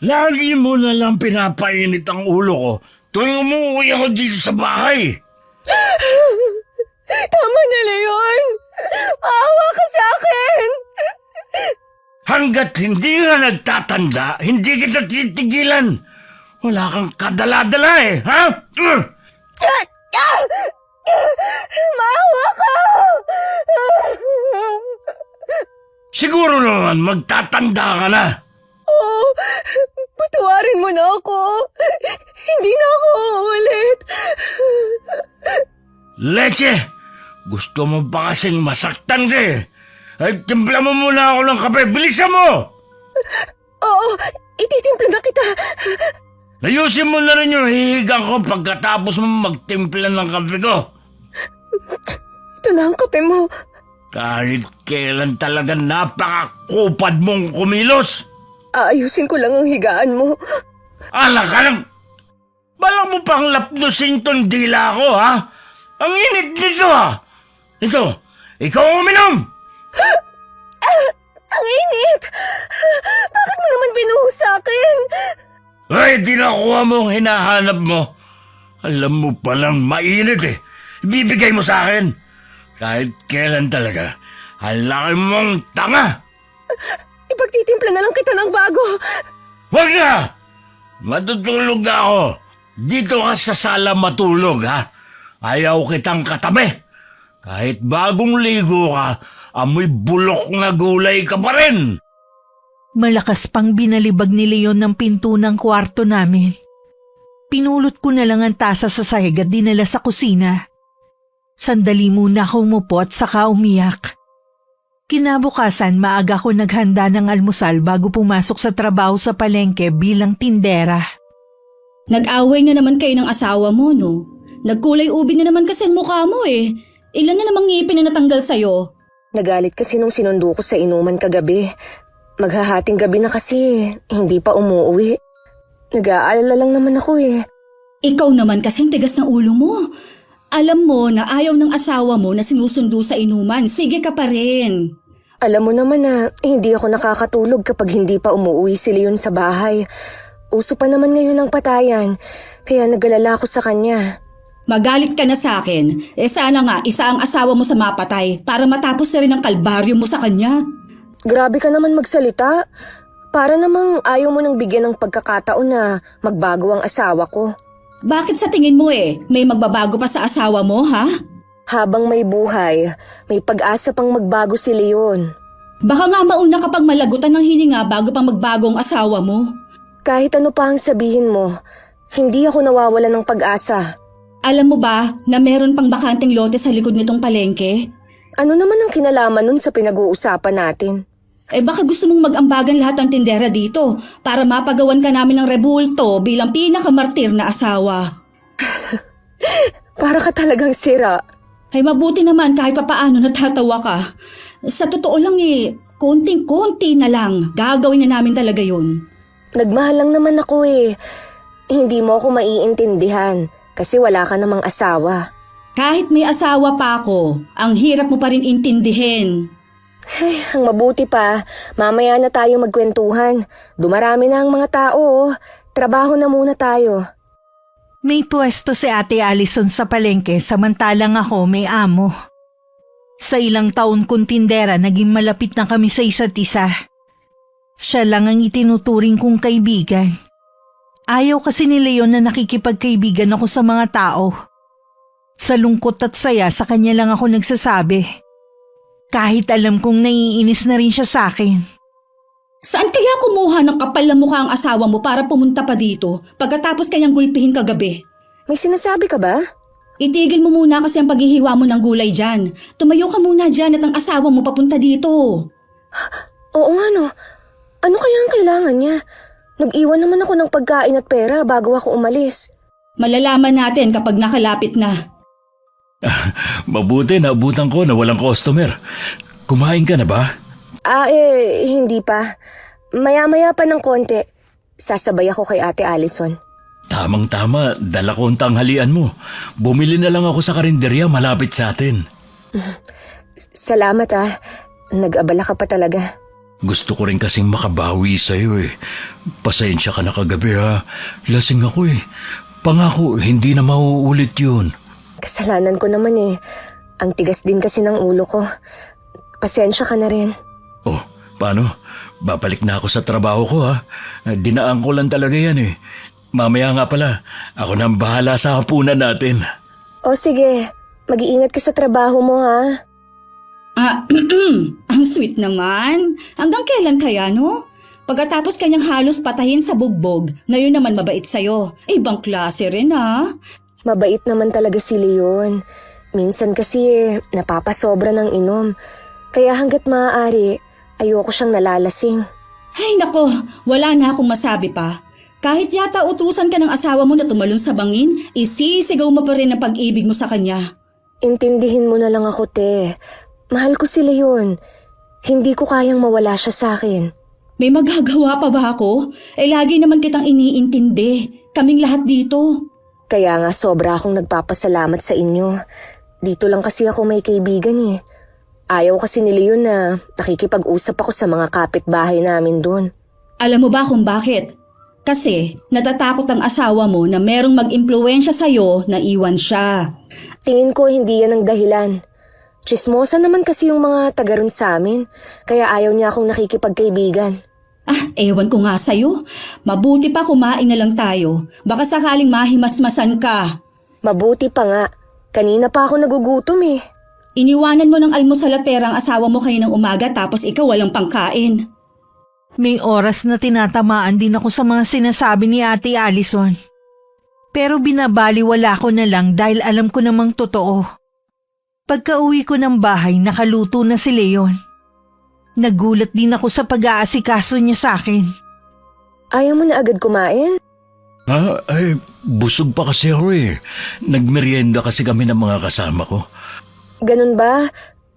Lagi mo na lang pinapainit ang ulo ko tuwing umuwi ako dito sa bahay. Tama na, Leon. Maawa ka sa akin. Hanggat hindi ka nagtatanda, hindi kita titigilan. Wala kang kadala-dala ha? Maawa ka. Siguro naman magtatanda ka na. Oh, patawarin mo na ako. Hindi na ako uulit. Leche, gusto mo ba kasing masaktan ka eh? Ay, timpla mo muna ako ng kape. Bilisan mo! Oo, ititimpla na kita. Layusin mo na rin yung hihigang ko pagkatapos mo magtimpla ng kape ko. Ito na ang kape mo. Kahit kailan talaga napakakupad mong kumilos. Aayusin ko lang ang higaan mo. Anak ka lang! Balang mo pang lapnusin tong dila ko, ha? Ang init nito, ha? Ito, ikaw ang uminom! Ang init! Bakit mo naman binuhos sa akin? Ay, di nakuha mo ang hinahanap mo. Alam mo palang mainit eh. Ibibigay mo sa akin. Kahit kailan talaga, halaki mong tanga. Ipagtitimpla na lang kita ng bago. Huwag na! Matutulog na ako. Dito ka sa sala matulog, ha? Ayaw kitang katabi. Kahit bagong ligo ka, amoy bulok na gulay ka pa rin. Malakas pang binalibag ni Leon ng pinto ng kwarto namin. Pinulot ko na lang ang tasa sa sahig at dinala sa kusina. Sandali muna akong umupo at saka umiyak. Kinabukasan, maaga ko naghanda ng almusal bago pumasok sa trabaho sa palengke bilang tindera. Nag-away na naman kayo ng asawa mo, no? Nagkulay ubi na naman kasi ang mukha mo eh. Ilan na namang ngipin na natanggal sa'yo? Nagalit kasi nung sinundo ko sa inuman kagabi. Maghahating gabi na kasi, hindi pa umuwi. Nag-aalala lang naman ako eh. Ikaw naman kasing tigas ng ulo mo. Alam mo na ayaw ng asawa mo na sinusundo sa inuman. Sige ka pa rin. Alam mo naman na hindi ako nakakatulog kapag hindi pa umuwi si Leon sa bahay. Uso pa naman ngayon ang patayan, kaya nag-alala ako sa kanya. Magalit ka na sa akin. Sana nga isa ang asawa mo sa mapatay para matapos na rin ang kalbaryo mo sa kanya. Grabe ka naman magsalita. Para namang ayaw mo nang bigyan ng pagkakataon na magbago ang asawa ko. Bakit sa tingin mo may magbabago pa sa asawa mo, ha? Habang may buhay, may pag-asa pang magbago si Leon. Baka nga mauna ka pang malagutan ng hininga bago pang magbago ang asawa mo. Kahit ano pa ang sabihin mo, hindi ako nawawala ng pag-asa. Alam mo ba na meron pang bakanting lote sa likod nitong palengke? Ano naman ang kinalaman nun sa pinag-uusapan natin? Baka gusto mong mag-ambagan lahat ng tindera dito para mapagawan ka namin ng rebulto bilang pinakamartir na asawa. Para ka talagang sira. Ay mabuti naman kahit papaano natatawa ka. Sa totoo lang konting-konti na lang. Gagawin na namin talaga yun. Nagmahal lang naman ako eh. Hindi mo ako maiintindihan kasi wala ka namang asawa. Kahit may asawa pa ako, ang hirap mo pa rin intindihin. Ay, ang mabuti pa, mamaya na tayo magkwentuhan. Dumarami na ang mga tao. Trabaho na muna tayo. May pwesto si Ate Allison sa palengke samantalang ako may amo. Sa ilang taon kong tindera, naging malapit na kami sa isa't isa. Siya lang ang itinuturing kong kaibigan. Ayaw kasi ni Leon na nakikipagkaibigan ako sa mga tao. Sa lungkot at saya, sa kanya lang ako nagsasabi. Kahit alam kong naiinis na rin siya sa akin. Saan kaya kumuha ng kapal na mukha ang asawa mo para pumunta pa dito pagkatapos kanyang gulpihin kagabi? May sinasabi ka ba? Itigil mo muna kasi ang paghihiwa mo ng gulay dyan. Tumayo ka muna dyan at ang asawa mo papunta dito. Oo nga no. Ano kaya ang kailangan niya? Nag-iwan naman ako ng pagkain at pera bago ako umalis. Malalaman natin kapag nakalapit na. Mabuti na abutan ko na walang customer. Kumain ka na ba? Hindi pa. Maya-maya pa ng konti. Sasabay ako kay Ate Allison. Tamang-tama, dala ko ang tanghalian mo. Bumili na lang ako sa karinderya malapit sa atin. Salamat ah. Nag-abala ka pa talaga. Gusto ko rin kasing makabawi sa'yo eh. Pasensya ka na kagabi ha. Lasing ako eh. Pangako, hindi na mauulit yun. Kasalanan ko naman eh. Ang tigas din kasi ng ulo ko. Pasensya ka na rin. Oh, paano? Babalik na ako sa trabaho ko ha. Dinaan ko lang talaga yan eh. Mamaya nga pala, ako nang bahala sa hapunan natin. O sige, mag-iingat ka sa trabaho mo ha. Ang sweet naman. Hanggang kailan kaya, no? Pagkatapos kanyang halos patahin sa bugbog, ngayon naman mabait sa'yo. Ibang klase rin, ha? Mabait naman talaga si Leon. Minsan kasi napapasobra ng inom. Kaya hanggat maaari, ayoko siyang nalalasing. Ay nako, wala na akong masabi pa. Kahit yata utusan ka ng asawa mo na tumalon sa bangin, isisigaw mo pa rin ang pag-ibig mo sa kanya. Intindihin mo na lang ako, te. Mahal ko si Leon. Hindi ko kayang mawala siya sa akin. May magagawa pa ba ako? Lagi naman kitang iniintindi. Kaming lahat dito. Kaya nga sobra akong nagpapasalamat sa inyo. Dito lang kasi ako may kaibigan eh. Ayaw kasi ni Leon na nakikipag-usap ako sa mga kapitbahay namin doon. Alam mo ba kung bakit? Kasi natatakot ang asawa mo na merong mag-impluwensya sa'yo na iwan siya. Tingin ko hindi yan ang dahilan. Chismosa naman kasi yung mga taga ron sa amin, kaya ayaw niya akong nakikipagkaibigan. Ewan ko nga sa'yo. Mabuti pa kumain na lang tayo. Baka sakaling mahimasmasan ka. Mabuti pa nga. Kanina pa ako nagugutom eh. Iniwanan mo ng almusal at perang asawa mo kayo ng umaga tapos ikaw walang pangkain. May oras na tinatamaan din ako sa mga sinasabi ni Ate Allison. Pero binabaliwala ko na lang dahil alam ko namang totoo. Pagka-uwi ko ng bahay, nakaluto na si Leon. Nagulat din ako sa pag-aasikaso niya sa akin. Ayaw mo na agad kumain? Ay, busog pa kasi ako eh. Nagmerienda kasi kami ng mga kasama ko. Ganun ba?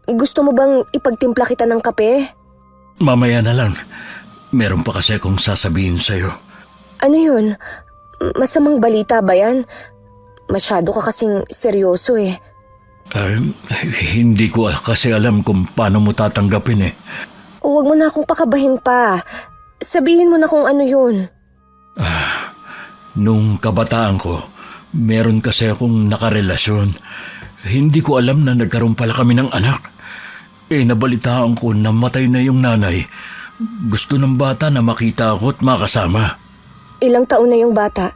Gusto mo bang ipagtimpla kita ng kape? Mamaya na lang. Meron pa kasi akong sasabihin sa'yo. Ano yun? Masamang balita ba yan? Masyado ka kasing seryoso eh. Hindi ko kasi alam kung paano mo tatanggapin eh. Huwag mo na akong pakabahin pa. Sabihin mo na kung ano yun. Nung kabataan ko, meron kasi akong nakarelasyon. Hindi ko alam na nagkaroon pala kami ng anak. Nabalitaan ko na matay na yung nanay. Gusto ng bata na makita ako at makasama. Ilang taon na yung bata?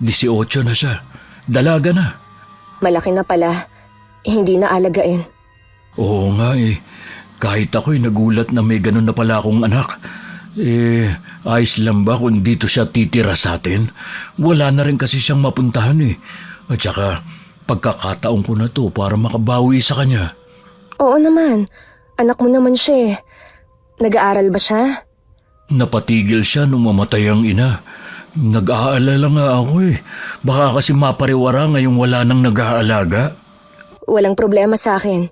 18 na siya. Dalaga na. Malaki na pala. Hindi na alagain. Oo nga eh. Kahit ako'y nagulat na may ganun na pala akong anak. Ayos lang ba kung dito siya titira sa atin? Wala na rin kasi siyang mapuntahan eh. At saka, pagkakataon ko na to para makabawi sa kanya. Oo naman. Anak mo naman siya eh. Nag-aaral ba siya? Napatigil siya nung mamatay ang ina. Nag-aalala nga ako eh. Baka kasi mapariwara ngayong wala nang nag-aalaga. Walang problema sa akin.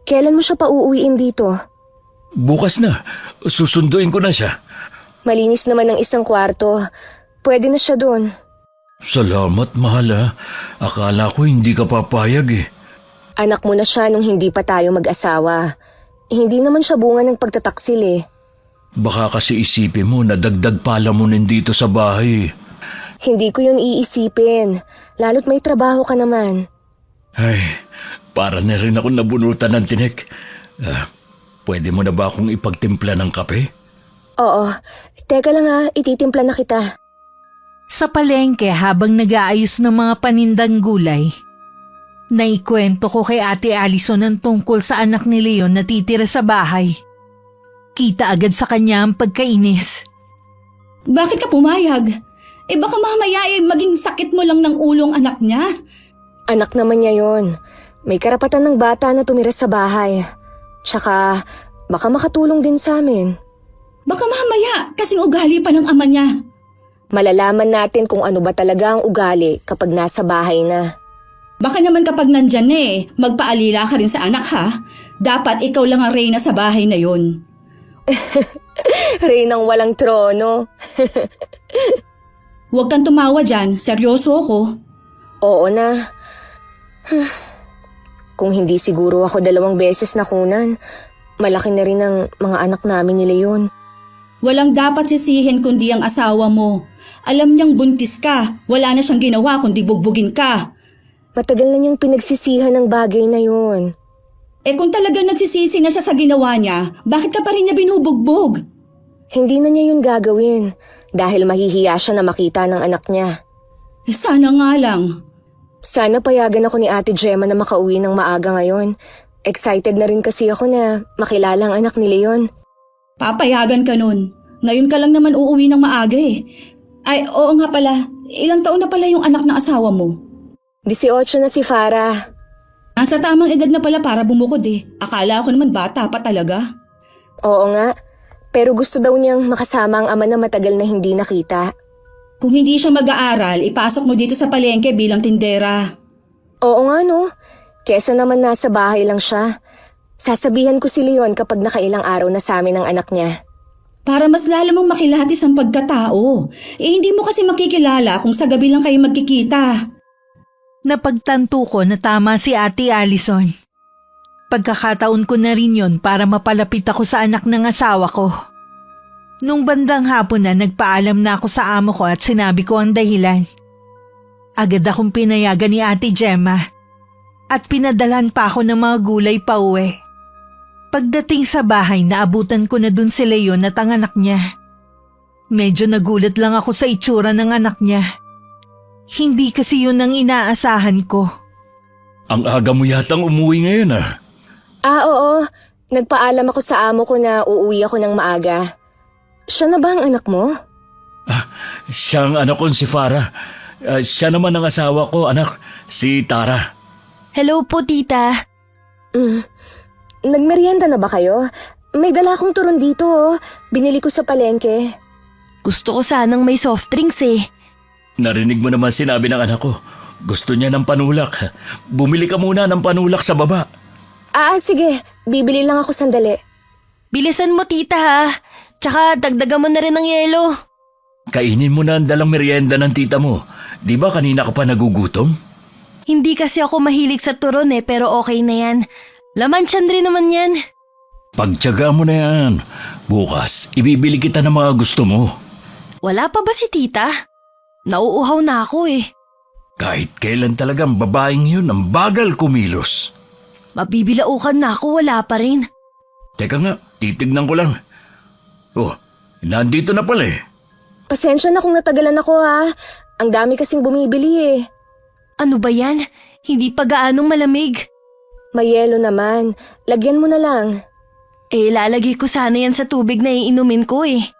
Kailan mo siya pauuwiin dito? Bukas na. Susunduin ko na siya. Malinis naman ang isang kwarto. Pwede na siya doon. Salamat, mahal ha. Akala ko hindi ka papayag eh. Anak mo na siya nung hindi pa tayo mag-asawa. Hindi naman siya bunga ng pagtataksil eh. Baka kasi isipin mo na dagdag palamunin dito sa bahay. Hindi ko yun iisipin. Lalo't may trabaho ka naman. Ay, para na rin ako nabunutan ng tinik. Pwede mo na ba akong ipagtimpla ng kape? Oo. Teka lang ha, ititimpla na kita. Sa palengke habang nag-aayos ng mga panindang gulay, naikwento ko kay Ate Allison ang tungkol sa anak ni Leon na titira sa bahay. Kita agad sa kanya ang pagkainis. Bakit ka pumayag? Baka mamaya maging sakit mo lang ng ulong anak niya. Anak naman niya yon. May karapatan ng bata na tumira sa bahay. Tsaka, baka makatulong din sa amin. Baka mamaya kasing ugali pa ng ama niya. Malalaman natin kung ano ba talaga ang ugali kapag nasa bahay na. Baka naman kapag nandyan magpaalila ka rin sa anak ha. Dapat ikaw lang ang reyna sa bahay na yon. Reynang walang trono. Huwag kang tumawa dyan, seryoso ako. Oo na. Kung hindi siguro ako 2 beses nakunan, Malaki na rin ang mga anak namin ni Leon. Walang dapat sisihin kundi ang asawa mo. Alam niyang buntis ka. Wala na siyang ginawa kundi bugbugin ka. Matagal na niyang pinagsisihan ng bagay na yun. Eh kung talagang nagsisisi na siya sa ginawa niya, bakit ka pa rin niya binubugbog? Hindi na niya yun gagawin dahil mahihiya siya na makita ng anak niya. Eh sana nga lang. Sana payagan ako ni Ate Gemma na makauwi ng maaga ngayon. Excited na rin kasi ako na makilala ang anak ni Leon. Papayagan ka nun. Ngayon ka lang naman uuwi ng maaga eh. Ay, oo nga pala. Ilang taon na pala yung anak ng asawa mo? 18 na si Farah. Nasa tamang edad na pala para bumukod eh. Akala ko naman bata pa talaga. Oo nga, pero gusto daw niyang makasama ang ama na matagal na hindi nakita. Kung hindi siya mag-aaral, ipasok mo dito sa palengke bilang tindera. Oo nga no, kesa naman nasa bahay lang siya. Sasabihan ko si Leon kapag nakailang araw na sa amin ang anak niya. Para mas lalo mong makilatis ang pagkatao. Eh hindi mo kasi makikilala kung sa gabi lang kayo magkikita. Napagtanto ko na tama si Ate Allison. Pagkakataon ko na rin yon para mapalapit ako sa anak ng asawa ko. Nung bandang hapon na nagpaalam na ako sa amo ko at sinabi ko ang dahilan. Agad akong pinayagan ni Ate Gemma at pinadalan pa ako ng mga gulay pa uwi. Pagdating sa bahay, naabutan ko na dun si Leon at ang anak niya. Medyo nagulat lang ako sa itsura ng anak niya. Hindi kasi yun ang inaasahan ko. Ang aga mo yatang umuwi ngayon ah. Oo. Nagpaalam ako sa amo ko na uuwi ako ng maaga. Siya na ba ang anak mo? Siyang anak ko si Farah. Siya naman ang asawa ko, anak, si Tara. Hello po, tita. Nagmerienda na ba kayo? May dala akong turon dito oh. Binili ko sa palengke. Gusto ko sanang may soft drinks eh. Narinig mo naman sinabi ng anak ko. Gusto niya ng panulak. Bumili ka muna ng panulak sa baba. Sige. Bibili lang ako sandali. Bilisan mo, tita ha. Tsaka dagdagan mo na rin ng yelo. Kainin mo na ang dalang merienda ng tita mo. Di ba kanina ka pa nagugutom? Hindi kasi ako mahilig sa turon eh, pero okay na yan. Laman tiyan rin naman yan. Pagtiyaga mo na yan. Bukas, ibibili kita ng mga gusto mo. Wala pa ba si tita? Nauuhaw na ako eh. Kahit kailan talagang babaeng yun, ang bagal kumilos. Mabibilaukan na ako, wala pa rin. Teka nga, titignan ko lang. Oh, nandito na pala eh. Pasensya na kung natagalan ako ha. Ang dami kasing bumibili eh. Ano ba yan? Hindi pa gaanong malamig. May yelo naman. Lagyan mo na lang. Eh, lalagay ko sana yan sa tubig na iinumin ko eh.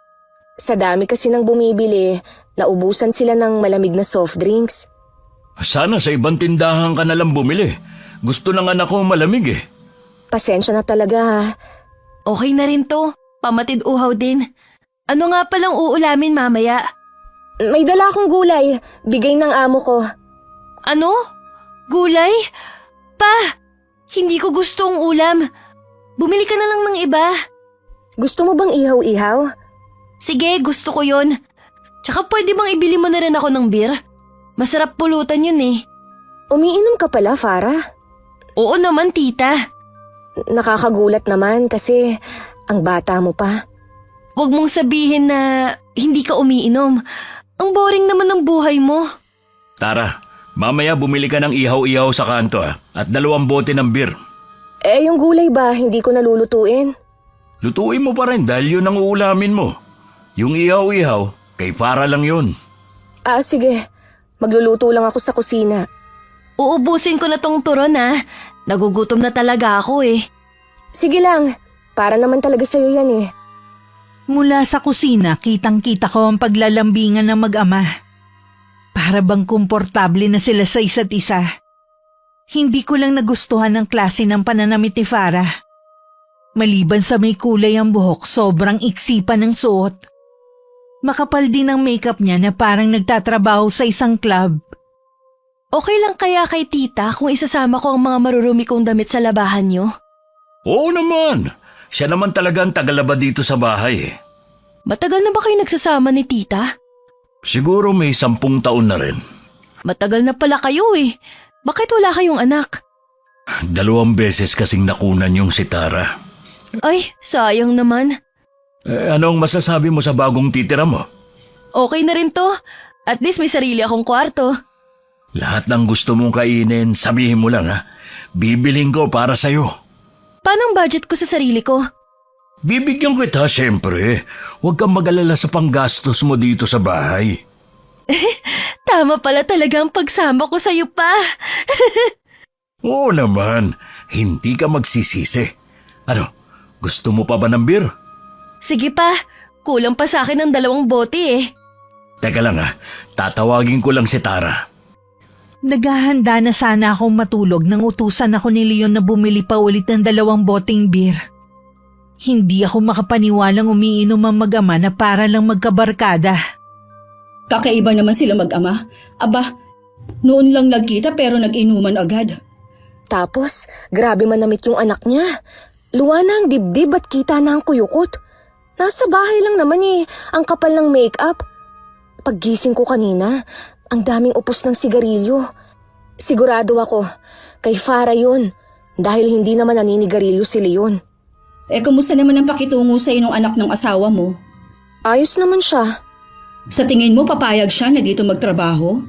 Sa dami kasi ng bumibili, naubusan sila ng malamig na soft drinks. Sana sa ibang tindahan ka na lang bumili. Gusto ng anak ko malamig eh. Pasensya na talaga ha. Okay na rin to. Pamatid uhaw din. Ano nga palang uulamin mamaya? May dala akong gulay. Bigay ng amo ko. Ano? Gulay? Pa! Hindi ko gusto ang ulam. Bumili ka na lang ng iba. Gusto mo bang ihaw-ihaw? Sige, gusto ko yon. Tsaka pwede bang ibili mo na rin ako ng beer? Masarap pulutan yun eh. Umiinom ka pala, Farah? Oo naman, tita. Nakakagulat naman kasi ang bata mo pa. Huwag mong sabihin na hindi ka umiinom. Ang boring naman ng buhay mo. Tara, mamaya bumili ka ng ihaw-ihaw sa kanto at 2 bote ng beer. Yung gulay ba, hindi ko nalulutuin? Lutuin mo pa rin dahil yun ang uulamin mo. Yung ihaw-ihaw, kay Farah lang yun. Sige. Magluluto lang ako sa kusina. Uubusin ko na tong turon ha. Nagugutom na talaga ako eh. Sige lang. Para naman talaga sa'yo yan eh. Mula sa kusina, kitang-kita ko ang paglalambingan ng mag-ama. Para bang komportable na sila sa isa't isa. Hindi ko lang nagustuhan ang klase ng pananamit ni Farah. Maliban sa may kulay ang buhok, sobrang iksi pa ng suot. Makapal din ang makeup niya na parang nagtatrabaho sa isang club. Okay lang kaya kay tita kung isasama ko ang mga marurumi kong damit sa labahan niyo? Oo naman. Siya naman talaga ang tagalaba dito sa bahay eh. Matagal na ba kayo nagsasama ni tita? Siguro may 10 taon na rin. Matagal na pala kayo eh. Bakit wala kayong anak? 2 beses kasing nakunan yung si Tara. Ay, sayang naman. Anong masasabi mo sa bagong titira mo? Okay na rin to. At least may sarili akong kwarto. Lahat ng gusto mong kainin, sabihin mo lang ha. Bibiling ko para sa'yo. Paano ang budget ko sa sarili ko? Bibigyan kita, siyempre. Huwag kang mag-alala sa panggastos mo dito sa bahay. Tama pala talaga ang pagsama ko sa'yo pa. Oo naman, hindi ka magsisisi. Ano, gusto mo pa ba ng beer? Sige pa, kulang pa sa akin ng 2 bote eh. Teka lang ha, tatawagin ko lang si Tara. Naghahanda na sana akong matulog nang utusan ako ni Leon na bumili pa ulit ng 2 boteng beer. Hindi ako makapaniwalang umiinom ang mag-ama na para lang magkabarkada. Kakaiba naman sila mag-ama. Aba, noon lang nagkita pero nag-inuman agad. Tapos, grabe manamit yung anak niya. Luwa na ang dibdib at kita na ang kuyukot. Nasa bahay lang naman eh, ang kapal ng make-up. Paggising ko kanina, ang daming upos ng sigarilyo. Sigurado ako, kay Farah yun, dahil hindi naman naninigarilyo si Leon. Kumusta naman ang pakitungo sa inong anak ng asawa mo? Ayos naman siya. Sa tingin mo papayag siya na dito magtrabaho?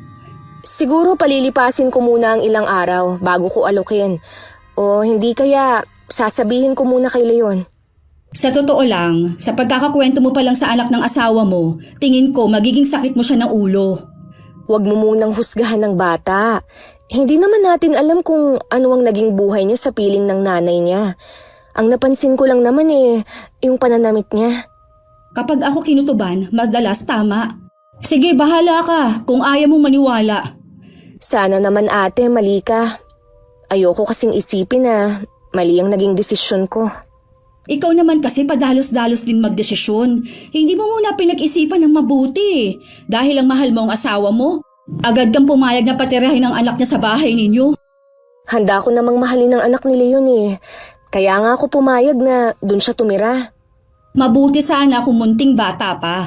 Siguro palilipasin ko muna ang ilang araw bago ko alokin. O hindi kaya sasabihin ko muna kay Leon. Sa totoo lang, sa pagkakakwento mo pa lang sa anak ng asawa mo, tingin ko magiging sakit mo siya ng ulo. Huwag mo munang husgahan ng bata. Hindi naman natin alam kung ano ang naging buhay niya sa piling ng nanay niya. Ang napansin ko lang naman yung pananamit niya. Kapag ako kinutuban, madalas tama. Sige, bahala ka kung ayaw mong maniwala. Sana naman ate, mali ka. Ayoko kasing isipin na mali ang naging desisyon ko. Ikaw naman kasi padalos-dalos din magdesisyon. Hindi mo muna pinag-isipan ng mabuti. Dahil ang mahal mo ang asawa mo, agad kang pumayag na patirahin ang anak niya sa bahay ninyo. Handa ko namang mahalin ang anak ni Leon eh. Kaya nga ako pumayag na dun siya tumira. Mabuti sana kung munting bata pa.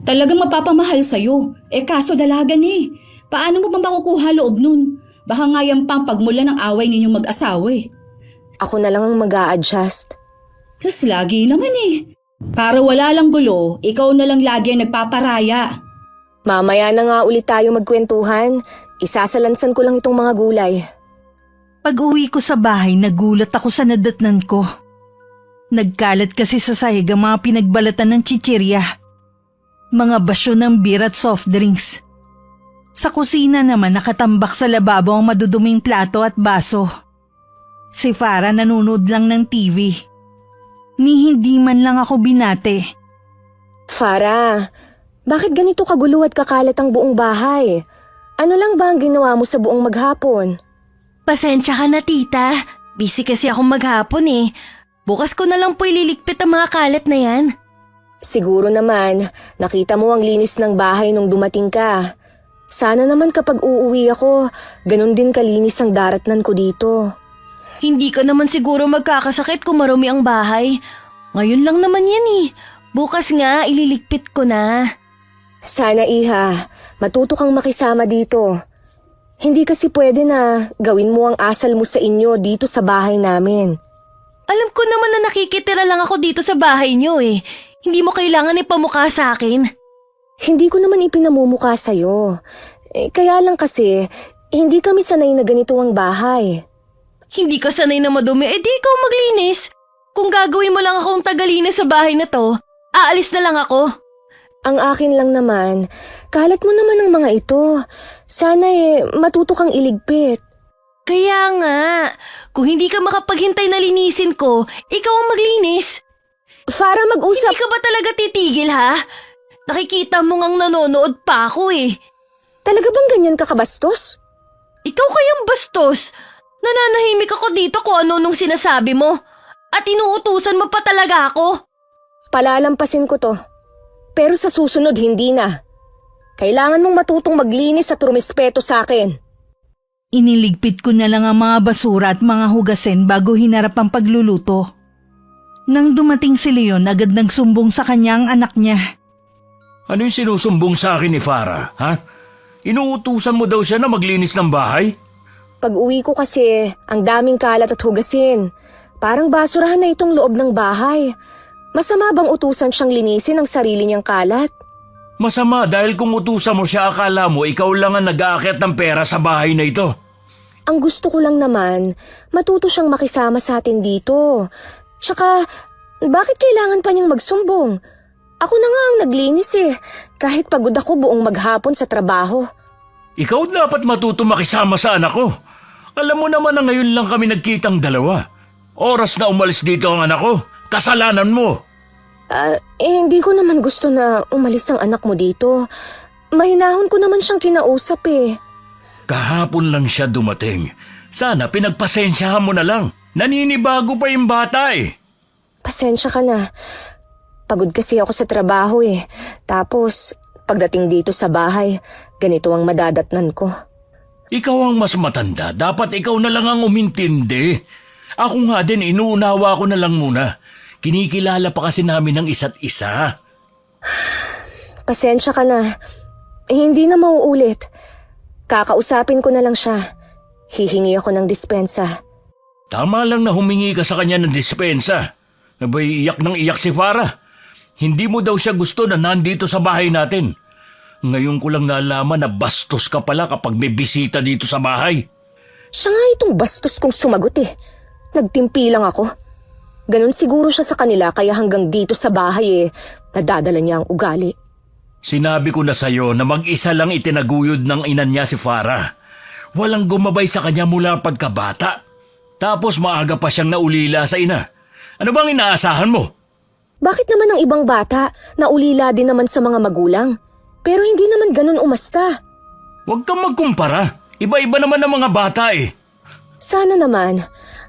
Talagang mapapamahal sa'yo. Kaso dalagan eh. Paano mo ba makukuha loob nun? Baka nga yan pang pagmula ng away ninyong mag-asawa eh. Ako na lang ang mag-a-adjust. Tapos lagi naman eh. Para wala lang gulo, ikaw na lang lagi ang nagpaparaya. Mamaya na nga ulit tayo magkwentuhan. Isasalansan ko lang itong mga gulay. Pag-uwi ko sa bahay, nagulat ako sa nadatnan ko. Nagkalat kasi sa sahig ang mga pinagbalatan ng chichirya. Mga basyo ng beer at soft drinks. Sa kusina naman nakatambak sa lababo ang maduduming plato at baso. Si Farah nanonood lang ng TV. Ni hindi man lang ako binate. Farah, bakit ganito kagulo at kakalat ang buong bahay? Ano lang ba ang ginawa mo sa buong maghapon? Pasensya ka na tita. Busy kasi akong maghapon eh. Bukas ko na lang po ililigpit ang mga kalat na yan. Siguro naman, nakita mo ang linis ng bahay nung dumating ka. Sana naman kapag uuwi ako, ganun din kalinis ang daratnan ko dito. Hindi ka naman siguro magkakasakit kung marumi ang bahay. Ngayon lang naman yan eh. Bukas nga ililigpit ko na. Sana iha, matuto kang makisama dito. Hindi kasi pwede na gawin mo ang asal mo sa inyo dito sa bahay namin. Alam ko naman na nakikitira lang ako dito sa bahay niyo eh. Hindi mo kailangan ipamukha sa akin. Hindi ko naman ipinamumukha sa'yo. Kaya lang kasi, hindi kami sanay na ganito ang bahay. Hindi ka sanay na madumi, di ikaw maglinis. Kung gagawin mo lang akong tagalinis sa bahay na to, aalis na lang ako. Ang akin lang naman, kalat mo naman ang mga ito. Sana matuto kang iligpit. Kaya nga, kung hindi ka makapaghintay na linisin ko, ikaw ang maglinis. Farah, mag-usap. Hindi ka ba talaga titigil ha? Nakikita mo ngang nanonood pa ako eh. Talaga bang ganyan ka kabastos? Ikaw kayang bastos. Nananahimik ako dito kung ano nung sinasabi mo. At inuutusan mo pa talaga ako. Palalampasin ko to. Pero sa susunod hindi na. Kailangan mong matutong maglinis at rumispeto sa akin. Iniligpit ko na lang ang mga basura at mga hugasin bago hinarap ang pagluluto. Nang dumating si Leon, agad nagsumbong sa kanya ang anak niya. Ano yung sinusumbong sa akin ni Farah, ha? Inuutusan mo daw siya na maglinis ng bahay? Pag uwi ko kasi, ang daming kalat at hugasin. Parang basurahan na itong loob ng bahay. Masama bang utusan siyang linisin ang sarili niyang kalat? Masama dahil kung utusan mo siya, akala mo ikaw lang ang nag-aakyat ng pera sa bahay na ito. Ang gusto ko lang naman, matuto siyang makisama sa atin dito. Tsaka, bakit kailangan pa niyang magsumbong? Ako na nga ang naglinis kahit pagod ako buong maghapon sa trabaho. Ikaw dapat matuto makisama sa anak ko. Alam mo naman na ngayon lang kami nagkitang dalawa. Oras na umalis dito ang anak ko. Kasalanan mo. Hindi ko naman gusto na umalis ang anak mo dito. Mahinahon ko naman siyang kinausap Kahapon lang siya dumating. Sana pinagpasensyahan mo na lang. Naninibago pa yung bata Pasensya ka na. Pagod kasi ako sa trabaho Tapos, pagdating dito sa bahay, ganito ang madadatnan ko. Ikaw ang mas matanda. Dapat ikaw na lang ang umintindi. Ako nga din, inuunawa ko na lang muna. Kinikilala pa kasi namin ang isa't isa. Pasensya ka na. Hindi na mauulit. Kakausapin ko na lang siya. Hihingi ako ng dispensa. Tama lang na humingi ka sa kanya ng dispensa. Abay, iyak ng iyak si Farah. Hindi mo daw siya gusto na nandito sa bahay natin. Ngayon ko lang nalaman na bastos ka pala kapag may bisita dito sa bahay. Siya nga itong bastos kong sumagot Nagtimpi lang ako. Ganon siguro siya sa kanila kaya hanggang dito sa bahay nadadala niya ang ugali. Sinabi ko na sa'yo na mag-isa lang itinaguyod ng ina niya si Farah. Walang gumabay sa kanya mula pagkabata. Tapos maaga pa siyang naulila sa ina. Ano bang inaasahan mo? Bakit naman ang ibang bata naulila din naman sa mga magulang? Pero hindi naman ganon umasta. Huwag kang magkumpara. Iba-iba naman ang mga bata Sana naman,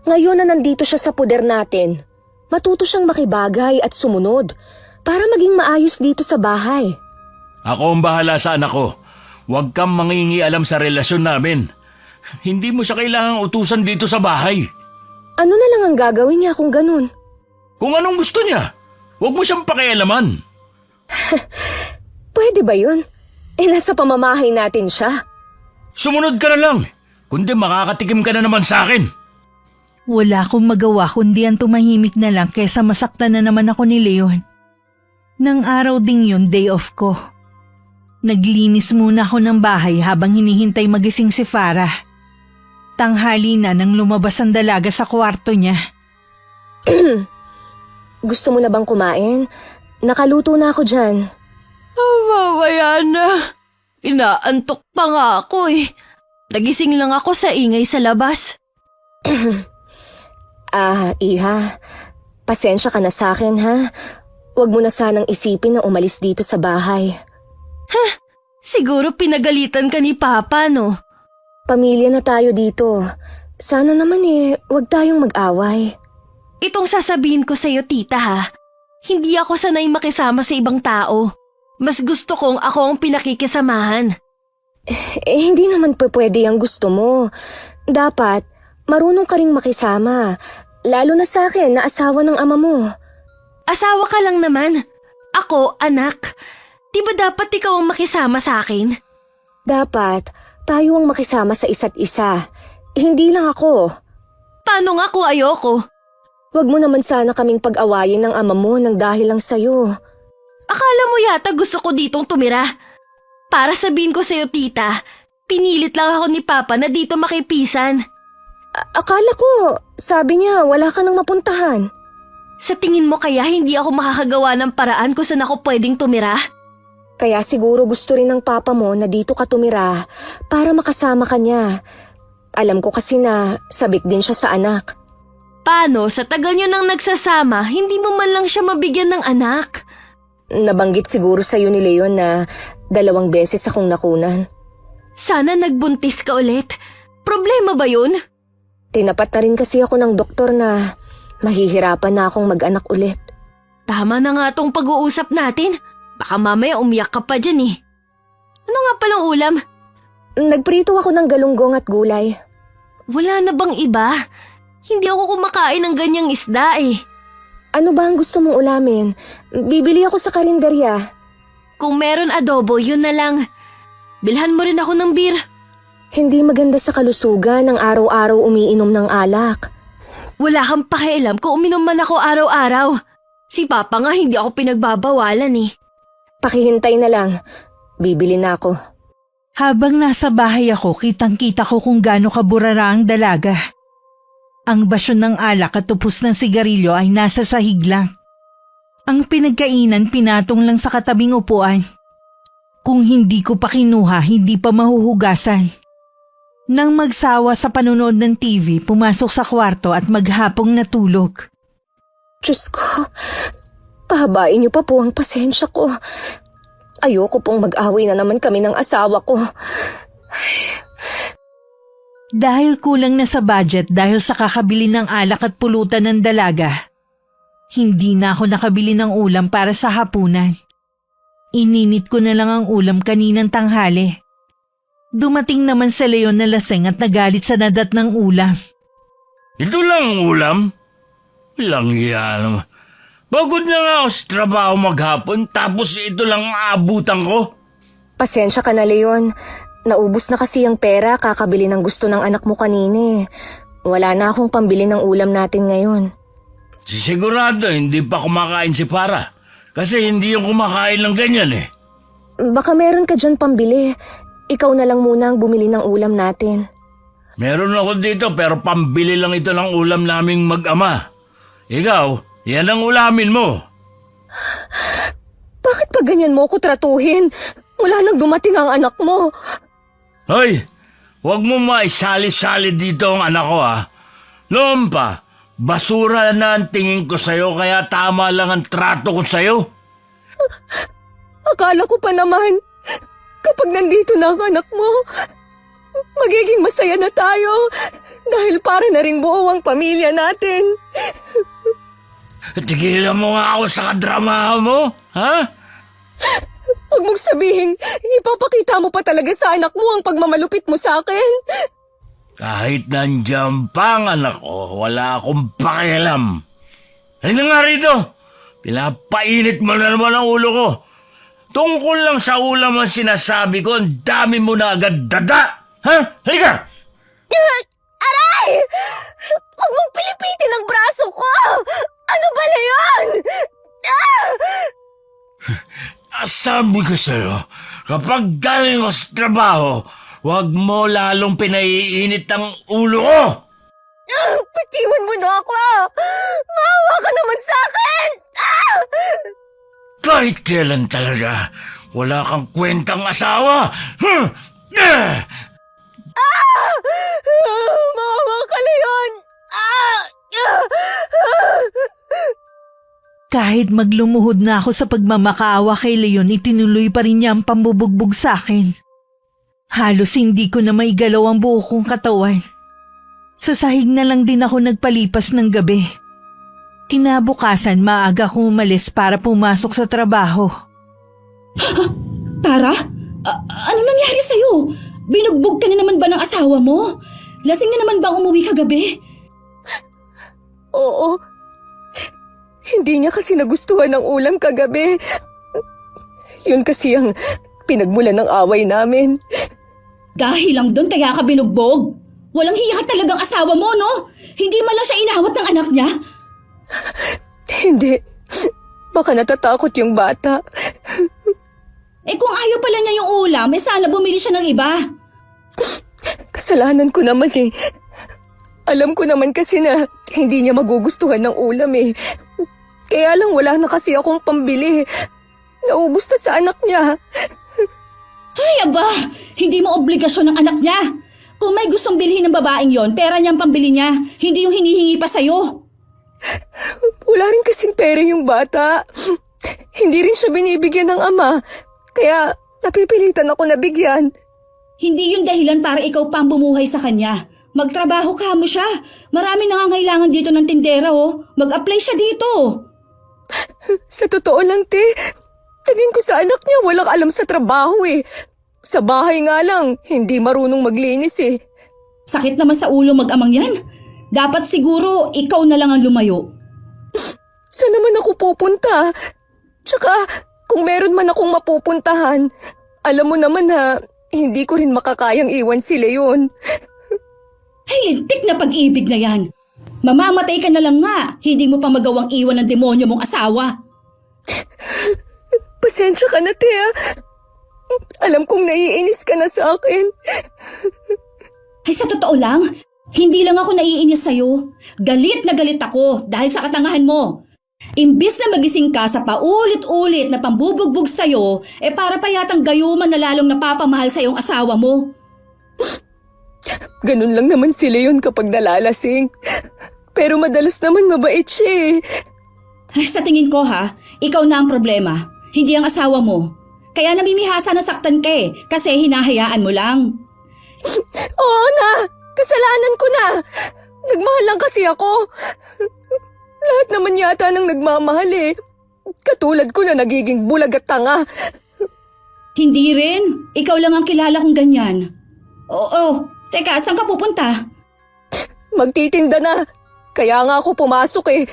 ngayon na nandito siya sa puder natin, matuto siyang makibagay at sumunod para maging maayos dito sa bahay. Ako ang bahala sa anak ko. Huwag kang mangingialam sa relasyon namin. Hindi mo siya kailangang utusan dito sa bahay. Ano na lang ang gagawin niya kung ganun? Kung anong gusto niya, huwag mo siyang pakialaman. Pwede ba yun? Nasa pamamahay natin siya. Sumunod ka na lang. Kundi makakatikim ka na naman sa akin. Wala akong magawa kundi ang tumahimik na lang kesa masaktan na naman ako ni Leon. Nang araw ding yun, day off ko. Naglinis muna ako ng bahay habang hinihintay magising si Farah. Tanghali na nang lumabas ang dalaga sa kwarto niya. Gusto mo na bang kumain? Nakaluto na ako dyan. Mamaya na. Inaantok pa nga ako Nagising lang ako sa ingay sa labas. Iha, pasensya ka na sa akin ha. Huwag mo na sanang isipin na umalis dito sa bahay. Siguro pinagalitan ka ni Papa, no? Pamilya na tayo dito. Sana naman huwag tayong mag-away. Itong sasabihin ko sa'yo, tita ha. Hindi ako sanay makisama sa ibang tao. Mas gusto kong ako ang pinakikisamahan. Hindi naman pwede ang gusto mo. Dapat, marunong ka ring makisama. Lalo na sa akin na asawa ng ama mo. Asawa ka lang naman. Ako, anak. Di ba dapat ikaw ang makisama sa akin? Dapat, tayo ang makisama sa isa't isa. Hindi lang ako. Paano nga kung ayoko? Huwag mo naman sana kaming pag-awayin ng ama mo nang dahil lang sa'yo. Akala mo yata gusto ko ditong tumira. Para sabihin ko sa'yo, tita, pinilit lang ako ni Papa na dito makipisan. Akala ko, sabi niya wala ka nang mapuntahan. Sa tingin mo kaya hindi ako makakagawa ng paraan kung saan ako pwedeng tumira? Kaya siguro gusto rin ng papa mo na dito ka tumira para makasama ka niya. Alam ko kasi na sabik din siya sa anak. Paano sa tagal nyo nang nagsasama, hindi mo man lang siya mabigyan ng anak? Nabanggit siguro sa'yo ni Leon na 2 beses akong nakunan. Sana nagbuntis ka ulit. Problema ba yun? Tinapat na rin kasi ako ng doktor na mahihirapan na akong mag-anak ulit. Tama na nga tong pag-uusap natin. Baka mamaya umiyak ka pa dyan Ano nga palang ulam? Nagprito ako ng galunggong at gulay. Wala na bang iba? Hindi ako kumakain ng ganyang isda Ano ba ang gusto mong ulamin? Bibili ako sa karinderya. Kung meron adobo, yun na lang. Bilhan mo rin ako ng beer. Hindi maganda sa kalusugan ang araw-araw umiinom ng alak. Wala kang pakialam kung uminom man ako araw-araw. Si Papa nga hindi ako pinagbabawalan eh. Pakihintay na lang. Bibili na ako. Habang nasa bahay ako, kitang-kita ko kung gaano kaburara ang dalaga. Ang basyon ng alak at tupos ng sigarilyo ay nasa sahig lang. Ang pinagkainan pinatong lang sa katabing upuan. Kung hindi ko pa kinuha, hindi pa mahuhugasan. Nang magsawa sa panonood ng TV, pumasok sa kwarto at maghapong natulog. Diyos ko, pahabain niyo pa po ang pasensya ko. Ayoko pong mag-away na naman kami ng asawa ko. Dahil kulang na sa budget dahil sa kakabili ng alak at pulutan ng dalaga, hindi na ako nakabili ng ulam para sa hapunan. Ininit ko na lang ang ulam kaninang tanghali. Dumating naman sa Leon na laseng at nagalit sa nadat ng ulam. Ito lang ang ulam? Lang yan. Pagod na nga ako sa trabaho maghapon tapos ito lang ang aabutan ko. Pasensya ka na, Leon. Naubos na kasi ang pera kakabili ng gusto ng anak mo kanina eh. Wala na akong pambili ng ulam natin ngayon. Sigurado hindi pa kumakain si Para. Kasi hindi yung kumakain ng ganyan eh. Baka meron ka dyan pambili. Ikaw na lang muna ang bumili ng ulam natin. Meron ako dito pero pambili lang ito ng ulam naming mag-ama. Ikaw, yan ang ulamin mo. Bakit pa ganyan mo ako tratuhin? Mula nang dumating ang anak mo. Hoy, huwag mo maisali-sali dito ang anak ko ha. Noon pa, basura na ang tingin ko sa'yo kaya tama lang ang trato ko sa'yo. Akala ko pa naman, kapag nandito na ang anak mo, magiging masaya na tayo dahil para na ring buo ang pamilya natin. Tigilan mo nga ako sa kadramahan mo, ha? Huwag mong sabihin, ipapakita mo pa talaga sa anak mo ang pagmamalupit mo sa akin. Kahit nandiyan pa ang anak ko, wala akong pakialam. Halika nga rito. Pinapainit mo na naman ang ulo ko. Tungkol lang sa ulam ang sinasabi ko, ang dami mo na agad dada. Ha? Halika! Aray! Huwag mong pilipitin ang braso ko! Ano ba na yun? Sabi ko sa'yo, kapag galing ko sa trabaho, huwag mo lalong pinaiinit ang ulo ko! Bitiwan mo na ako! Maawa ka naman sa akin! Kahit kailan talaga, wala kang kwentang asawa! Maawa ka, Leon! Kahit maglumuhod na ako sa pagmamakaawa kay Leon, itinuloy pa rin niya ang pambubugbog sa akin. Halos hindi ko na maigalaw ang buo kong katawan. Sa sahig na lang din ako nagpalipas ng gabi. Kinabukasan maaga akong umalis para pumasok sa trabaho. Tara, ano nangyari sa'yo? Binugbog ka na naman ba ng asawa mo? Lasing na naman ba umuwi kagabi? Oo. Hindi niya kasi nagustuhan ng ulam kagabi. Yun kasi ang pinagmulan ng away namin. Dahil lang doon kaya ka binugbog? Walang hiya talagang asawa mo, no? Hindi man lang siya inawat ng anak niya? Hindi. Baka natatakot yung bata. Eh kung ayaw pala niya yung ulam, sana bumili siya ng iba. Kasalanan ko naman eh. Alam ko naman kasi na hindi niya magugustuhan ng ulam eh. Kaya lang wala na kasi akong pambili. Naubos na sa anak niya. Ay aba, hindi mo obligasyon ng anak niya. Kung may gustong bilhin ng babaeng yon, pera niyang pambili niya. Hindi yung hinihingi pa sa'yo. Wala rin kasing pera yung bata. Hindi rin siya binibigyan ng ama. Kaya napipilitan ako na bigyan. Hindi yun dahilan para ikaw pang bumuhay sa kanya. Magtrabaho ka mo siya. Marami nangangailangan dito ng tindera, oh. Mag-apply siya dito. Sa totoo lang, te. Tingin ko sa anak niya walang alam sa trabaho eh. Sa bahay nga lang, hindi marunong maglinis eh. Sakit naman sa ulo mag-amang yan. Dapat siguro ikaw na lang ang lumayo. Saan naman ako pupunta? Tsaka, kung meron man akong mapupuntahan, alam mo naman ha, hindi ko rin makakayang iwan si Leon. Ay, lintik na pag-ibig na yan. Mamamatay ka na lang nga. Hindi mo pa magawang iwan ng demonyo mong asawa. Pasensya ka na, te, ah. Alam kong naiinis ka na sa akin. Ay sa totoo lang, hindi lang ako naiinis sa'yo. Galit na galit ako dahil sa katangahan mo. Imbis na magising ka sa paulit-ulit na pambubugbog sa'yo, para pa yatang gayuman na lalong napapamahal sa iyong asawa mo. Ganun lang naman si Leon kapag nalalasing. Pero madalas naman mabait siya, eh. Ay, sa tingin ko ikaw na ang problema, hindi ang asawa mo. Kaya namimihasa na saktan ka kasi hinahayaan mo lang. Oo na! Kasalanan ko na! Nagmahal lang kasi ako. Lahat naman yata nang nagmamahal, eh. Katulad ko na nagiging bulag at tanga. Hindi rin. Ikaw lang ang kilala kong ganyan. Oo. Teka, saan ka pupunta? Magtitinda na. Kaya nga ako pumasok, eh.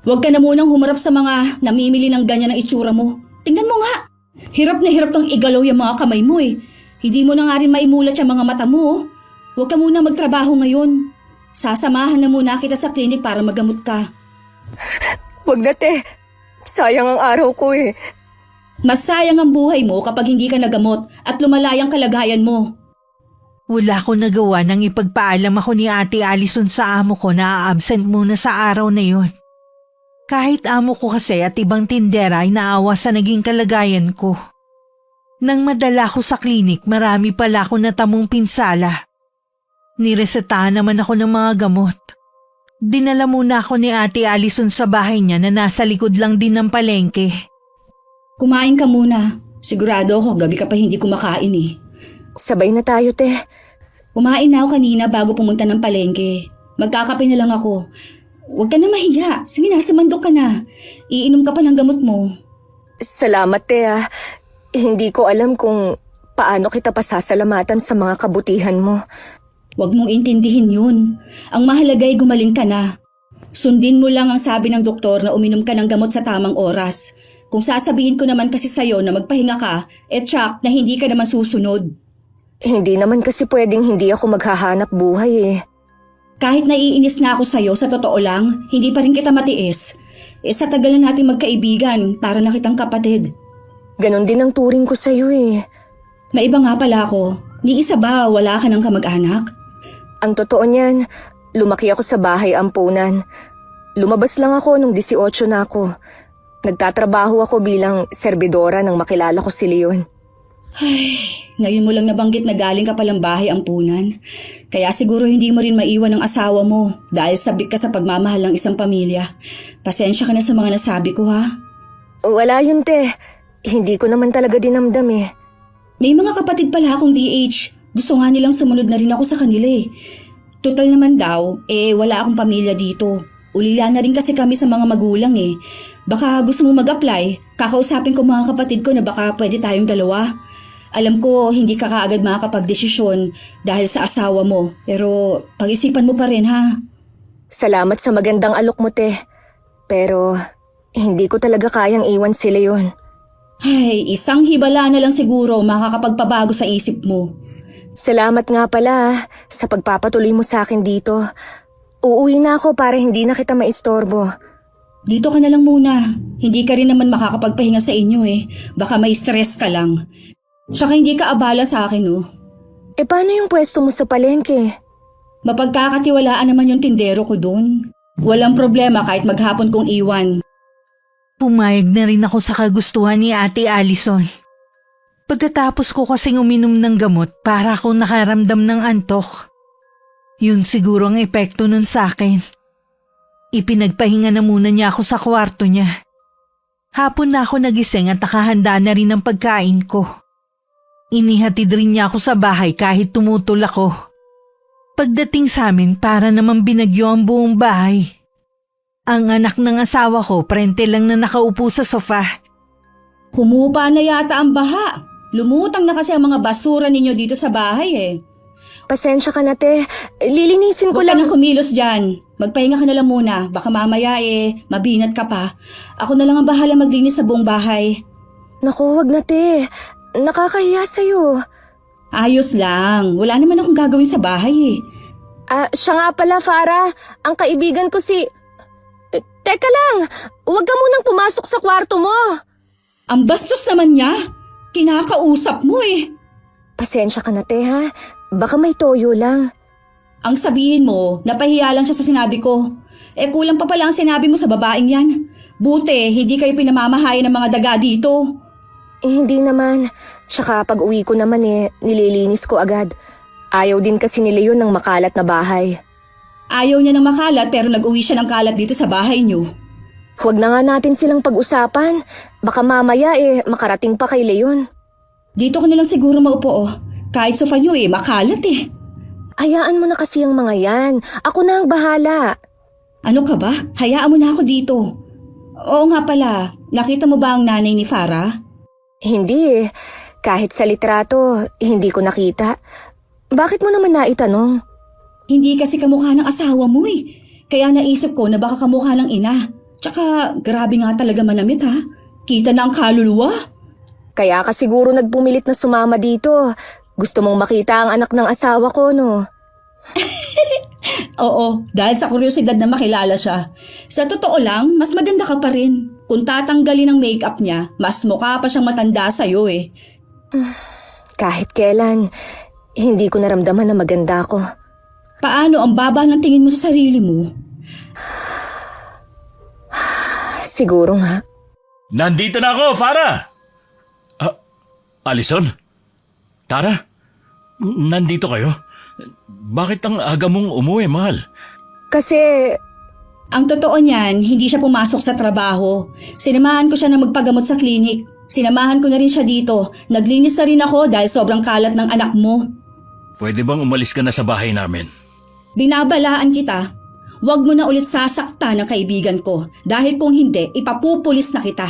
Huwag ka na munang humarap sa mga namimili ng ganyan ng itsura mo. Tingnan mo nga. Hirap na hirap kang igalaw yung mga kamay mo, eh. Hindi mo na nga rin maimulat yung mga mata mo. Huwag ka muna magtrabaho ngayon. Sasamahan na muna kita sa klinik para magamot ka. Huwag na, te. Sayang ang araw ko, eh. Mas sayang ang buhay mo kapag hindi ka nagamot at lumalayang kalagayan mo. Wala ko nagawa nang ipagpaalam ako ni Ate Allison sa amo ko na a-absent muna sa araw na yon. Kahit amo ko kasi at ibang tindera ay naawa sa naging kalagayan ko. Nang madala ko sa klinik, marami pala ako natamong pinsala. Niresetahan naman ako ng mga gamot. Dinala muna ako ni Ate Allison sa bahay niya na nasa likod lang din ng palengke. Kumain ka muna. Sigurado ako gabi ka pa hindi kumakain eh. Sabay na tayo, te. Kumain na ako kanina bago pumunta ng palengke. Magkakape na lang ako. Huwag ka na mahiya. Sige na, sumandok ka na. Iinom ka pa ng gamot mo. Salamat, te, ah. Hindi ko alam kung paano kita pasasalamatan sa mga kabutihan mo. Huwag mong intindihin yun. Ang mahalaga ay gumaling ka na. Sundin mo lang ang sabi ng doktor na uminom ka ng gamot sa tamang oras. Kung sasabihin ko naman kasi sa'yo na magpahinga ka, tsak na hindi ka naman susunod. Hindi naman kasi pwedeng hindi ako maghahanap buhay, eh. Kahit naiinis na ako sa'yo, sa totoo lang, hindi pa rin kita matiis. Sa tagal na natin magkaibigan, para na kitang kapatid. Ganon din ang turing ko sa'yo, eh. May iba nga pala ako. Ni isa ba wala ka ng kamag-anak? Ang totoo niyan, lumaki ako sa bahay ampunan. Lumabas lang ako nung 18 na ako. Nagtatrabaho ako bilang serbidora nang makilala ko si Leon. Ay, ngayon mo lang nabanggit na galing ka palang bahay ampunan. Kaya siguro hindi mo rin maiwan ang asawa mo dahil sabik ka sa pagmamahal ng isang pamilya. Pasensya ka na sa mga nasabi ko, ha? Wala yun, te. Hindi ko naman talaga dinamdam, eh. May mga kapatid pala akong DH. Gusto nga nilang sumunod na rin ako sa kanila, eh. Total naman daw, wala akong pamilya dito. Ulila na rin kasi kami sa mga magulang, eh. Baka gusto mo mag-apply, kakausapin ko mga kapatid ko na baka pwede tayong dalawa. Alam ko hindi ka kaagad makakapagdesisyon dahil sa asawa mo, pero pag-isipan mo pa rin, ha? Salamat sa magandang alok mo, te. Pero hindi ko talaga kayang iwan si Leon. Ay, isang hibala na lang siguro makakapagpabago sa isip mo. Salamat nga pala sa pagpapatuloy mo sa akin dito. Uuwi na ako para hindi na kita maistorbo. Dito ka na lang muna. Hindi ka rin naman makakapagpahinga sa inyo, eh. Baka may stress ka lang. Tsaka hindi ka abala sa akin, oh. Paano yung pwesto mo sa palengke? Mapagkakatiwalaan naman yung tindero ko doon. Walang problema kahit maghapon kong iwan. Pumayag na rin ako sa kagustuhan ni Ate Allison. Pagkatapos ko kasing uminom ng gamot para akong nakaramdam ng antok. Yun siguro ang epekto nun sa akin. Ipinagpahinga na muna niya ako sa kwarto niya. Hapon na ako nagising at nakahanda na rin ang pagkain ko. Inihatid rin niya ako sa bahay kahit tumutol ako. Pagdating sa amin para naman binagyo ang buong bahay. Ang anak ng asawa ko prente lang na nakaupo sa sofa. Humupa na yata ang baha. Lumutang na kasi ang mga basura ninyo dito sa bahay, eh. Pasensya ka na, te. Lilinisin ko Huwag ka lang. nang kumilos dyan. Magpahinga ka na lang muna. Baka mamaya mabinat ka pa. Ako na lang ang bahala maglinis sa buong bahay. Naku, wag na, te. Nakakahiya sa'yo. Ayos lang. Wala naman akong gagawin sa bahay, eh. Siya nga pala, Farah. Ang kaibigan ko si... Teka lang, huwag ka munang pumasok sa kwarto mo. Ang bastos naman niya. Kinakausap mo eh. Pasensya ka na, te, ha? Baka may toyo lang. Ang sabihin mo, napahiya lang siya sa sinabi ko. Kulang pa pala ang sinabi mo sa babaeng yan. Buti, hindi kayo pinamamahayan ng mga daga dito. Hindi naman. Tsaka pag uwi ko naman nililinis ko agad. Ayaw din kasi ni Leon ng makalat na bahay. Ayaw niya ng makalat pero nag-uwi siya ng kalat dito sa bahay niyo. Huwag na nga natin silang pag-usapan. Baka mamaya makarating pa kay Leon. Dito ko nilang siguro maupo. Kahit sofa niyo makalat eh. Hayaan mo na kasi ang mga yan. Ako na ang bahala. Ano ka ba? Hayaan mo na ako dito. Oo nga pala, nakita mo ba ang nanay ni Farah? Hindi. Kahit sa litrato, hindi ko nakita. Bakit mo naman naitanong? Hindi kasi kamukha ng asawa mo eh. Kaya naisip ko na baka kamukha ng ina. Tsaka grabe nga talaga manamit ha. Kita na ang kaluluwa. Kaya ka siguro nagpumilit na sumama dito. Gusto mong makita ang anak ng asawa ko, no? Oo, dahil sa kuryosidad na makilala siya. Sa totoo lang, mas maganda ka pa rin. Kung tatanggalin ang makeup niya, mas mukha pa siyang matanda sa'yo eh. Kahit kailan, hindi ko naramdaman na maganda ako. Paano ang baba ng tingin mo sa sarili mo? Siguro nga. Nandito na ako, Farah! Alison? Tara? Nandito kayo? Bakit ang aga mong umuwi, mahal? Kasi, Ang totoo niyan, hindi siya pumasok sa trabaho. Sinamahan ko siya na magpagamot sa klinik. Sinamahan ko na rin siya dito. Naglinis na rin ako dahil sobrang kalat ng anak mo. Pwede bang umalis ka na sa bahay namin? Binabalaan kita. Huwag mo na ulit sasaktan ng kaibigan ko dahil kung hindi, ipapupulis na kita.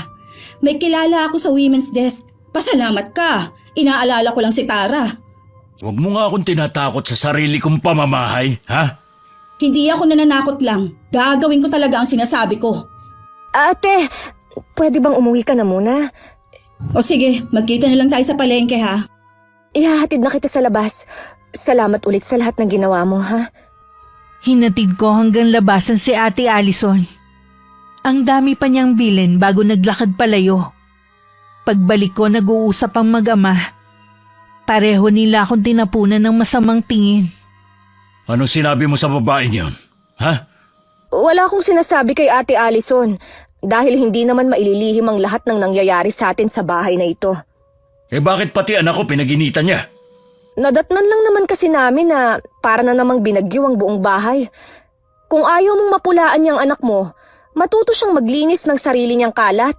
May kilala ako sa women's desk. Pasalamat ka. Inaalala ko lang si Tara. Huwag mo nga akong tinatakot sa sarili kong pamamahay, ha? Hindi ako nananakot lang. Gagawin ko talaga ang sinasabi ko. ate, pwede bang umuwi ka na muna? O sige, magkita na lang tayo sa palengke ha. Ihahatid na kita sa labas. Salamat ulit sa lahat ng ginawa mo, ha? Hinatid ko hanggang labasan si Ate Allison. Ang dami pa niyang bilin bago naglakad palayo. Pagbalik ko, nag-uusap ang mag-ama. Pareho nila akong tinapunan ng masamang tingin. Anong sinabi mo sa babaeng yon? Ha? Wala akong sinasabi kay Ate Allison dahil hindi naman maililihim ang lahat ng nangyayari sa atin sa bahay na ito. Bakit pati anak ko pinaginitan niya? Nadatnan lang naman kasi namin na para na namang binagyo ang buong bahay. Kung ayaw mong mapulaan niyang anak mo, matuto siyang maglinis ng sarili niyang kalat.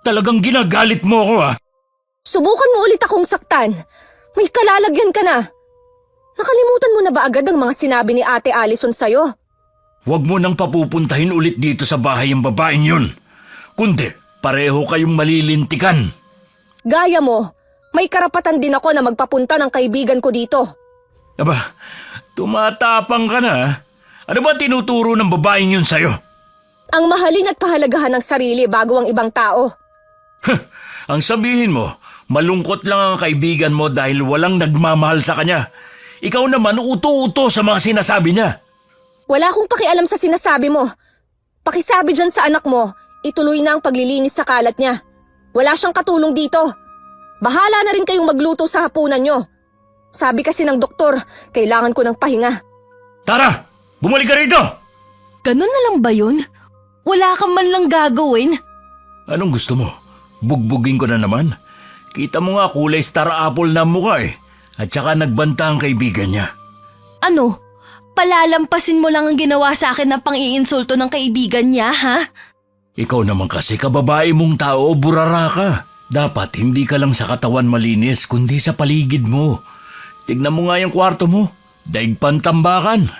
Talagang ginagalit mo ako, ha? Subukan mo ulit akong saktan. May kalalagyan ka na. Nakalimutan mo na ba agad ang mga sinabi ni Ate Allison sa'yo? Huwag mo nang papupuntahin ulit dito sa bahay ang babaeng yun. Kundi, pareho kayong malilintikan. Gaya mo, may karapatan din ako na magpapunta ng kaibigan ko dito. Aba, tumatapang ka na, ha? Ano ba tinuturo ng babaeng yun sa'yo? Ang mahalin at pahalagahan ng sarili bago ang ibang tao. Ang sabihin mo, malungkot lang ang kaibigan mo dahil walang nagmamahal sa kanya. Ikaw naman uto-uto sa mga sinasabi niya. Wala akong pakialam sa sinasabi mo. Pakisabi dyan sa anak mo, ituloy na ang paglilinis sa kalat niya. Wala siyang katulong dito. Bahala na rin kayong magluto sa hapunan nyo. Sabi kasi ng doktor, kailangan ko ng pahinga. Tara, bumalik ka rito! Ganun na lang ba yun? Wala kang man lang gagawin? Anong gusto mo? Bugbugin ko na naman? Kita mo nga kulay star apple na mukha eh. At saka nagbanta ang kaibigan niya. Ano? Palalampasin mo lang ang ginawa sa akin ng pang-iinsulto ng kaibigan niya, ha? Ikaw naman kasi kababae mong tao, burara ka. Dapat hindi ka lang sa katawan malinis kundi sa paligid mo. Tignan mo nga yung kwarto mo. Daig pantambakan.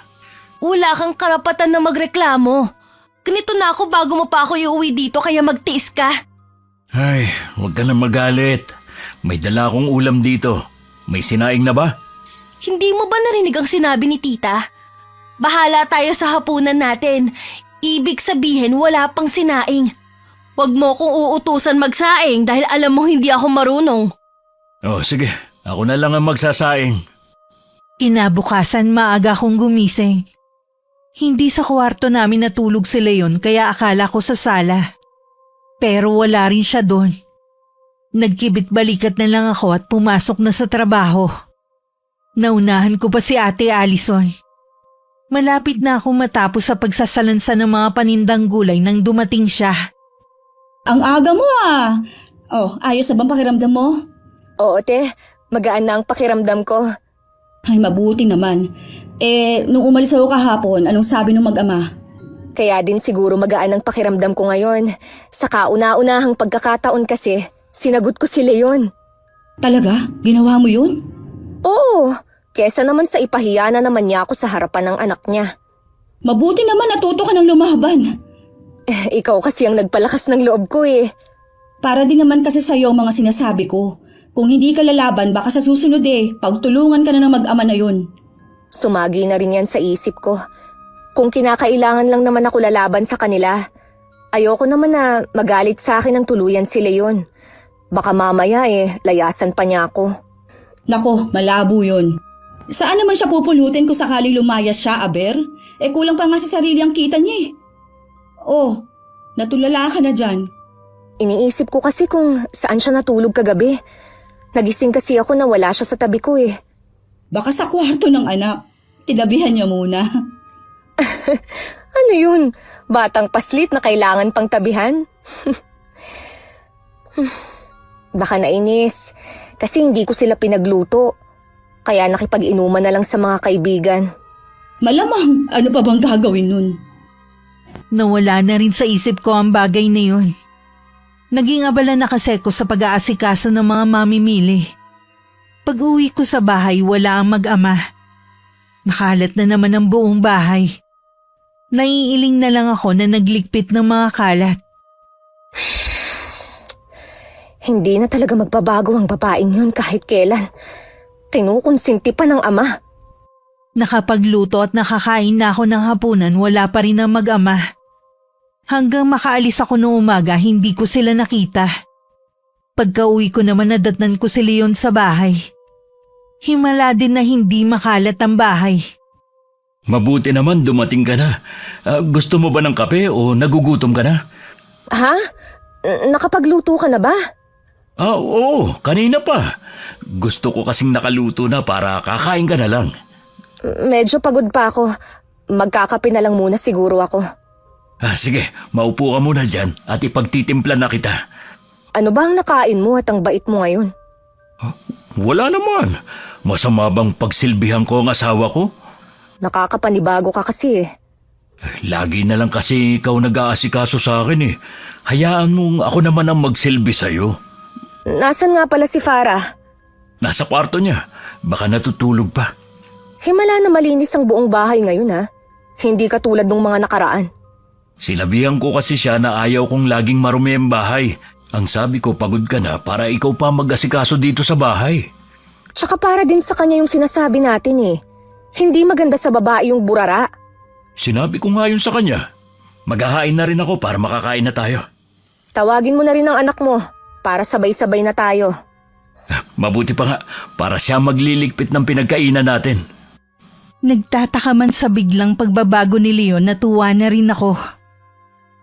Wala kang karapatan na magreklamo. Ganito na ako bago mo pa ako iuwi dito kaya magtiis ka. Ay, huwag ka na magalit. May dala akong ulam dito. May sinaing na ba? Hindi mo ba narinig ang sinabi ni tita? Bahala tayo sa hapunan natin. Ibig sabihin wala pang sinaing. Huwag mo kong uutusan magsaing dahil alam mo hindi ako marunong. Oh, sige. Ako na lang ang magsasaing. Kinabukasan maaga akong gumising. Hindi sa kwarto namin natulog si Leon kaya akala ko sa sala. Pero wala rin siya doon. Nagkibit-balikat na lang ako at pumasok na sa trabaho. Naunahan ko pa si Ate Allison. Malapit na ako matapos sa pagsasalansa ng mga panindang gulay nang dumating siya. Ang aga mo ah! Oh, ayos na bang pakiramdam mo? Oo, te. Magaan na ang pakiramdam ko. Ay, mabuti naman. Nung umalis ako kahapon, anong sabi ng mag-ama? Kaya din siguro magaan ang pakiramdam ko ngayon. Sa kauna-unahang pagkakataon kasi, sinagot ko si Leon. Talaga? Ginawa mo yun? Oo, kesa naman sa ipahiya na naman niya ako sa harapan ng anak niya. Mabuti naman natuto ka ng lumaban. Ikaw kasi ang nagpalakas ng loob ko eh. Para din naman kasi sa'yo ang mga sinasabi ko. Kung hindi ka lalaban, baka sa susunod pagtulungan ka na ng mag-ama na yun. Sumagi na rin yan sa isip ko. Kung kinakailangan lang naman ako lalaban sa kanila, ayoko naman na magalit sa akin ng tuluyan si Leon. Baka mamaya layasan pa niya ako. Nako, malabo yun. Saan naman siya pupulutin kung sakaling lumayas siya, Aber? Kulang pa nga sa sarili ang kita niya Oh, natulala ka na dyan. Iniisip ko kasi kung saan siya natulog kagabi. Nagising kasi ako na wala siya sa tabi ko eh. Baka sa kwarto ng anak. Tinabihan niya muna. Ano yun? Batang paslit na kailangan pang tabihan? Baka nainis. Kasi hindi ko sila pinagluto. Kaya nakipag-inuman na lang sa mga kaibigan. Malamang, ano pa bang gagawin nun? Nawala na rin sa isip ko ang bagay na yun. Naging abala na kasi ko sa pag-aasikaso ng mga mamimili. Pag-uwi ko sa bahay, wala ang mag-ama. Nakalat na naman ang buong bahay. Naiiling na lang ako na nagligpit ng mga kalat. Hindi na talaga magbabago ang babaeng yun kahit kailan. Kinukonsinti pa ng ama. Nakapagluto at nakakain na ako ng hapunan, wala pa rin ang mag-ama. Hanggang makaalis ako noong umaga, hindi ko sila nakita. Pagka-uwi ko naman nadatnan ko si Leon sa bahay. Himala din na hindi makalat ang bahay. Mabuti naman dumating ka na. Gusto mo ba ng kape o nagugutom ka na? Ha? Nakapagluto ka na ba? Oo, kanina pa. Gusto ko kasing nakaluto na para kakain ka na lang. Medyo pagod pa ako. Magkakape na lang muna siguro ako. Sige, maupo ka muna dyan at ipagtitimpla na kita. Ano ba ang nakain mo at ang bait mo ngayon? Wala naman. Masama bang pagsilbihan ko ang asawa ko? Nakakapanibago ka kasi eh. Lagi na lang kasi ikaw nag-aasikaso sa akin eh. Hayaan mong ako naman ang magsilbi sa'yo. Nasaan nga pala si Farah? Nasa kwarto niya. Baka natutulog pa. Himala na malinis ang buong bahay ngayon ha. Hindi katulad ng mga nakaraan. Sinabihan ko kasi siya na ayaw kong laging marumi ang bahay. Ang sabi ko, pagod ka na para ikaw pa mag-asikaso dito sa bahay. Tsaka para din sa kanya yung sinasabi natin eh. Hindi maganda sa babae yung burara. Sinabi ko nga yun sa kanya. Maghahain na rin ako para makakain na tayo. Tawagin mo na rin ang anak mo para sabay-sabay na tayo. Mabuti pa nga para siya magliligpit ng pinagkainan natin. Nagtataka man sa biglang pagbabago ni Leon, natuwa na rin ako.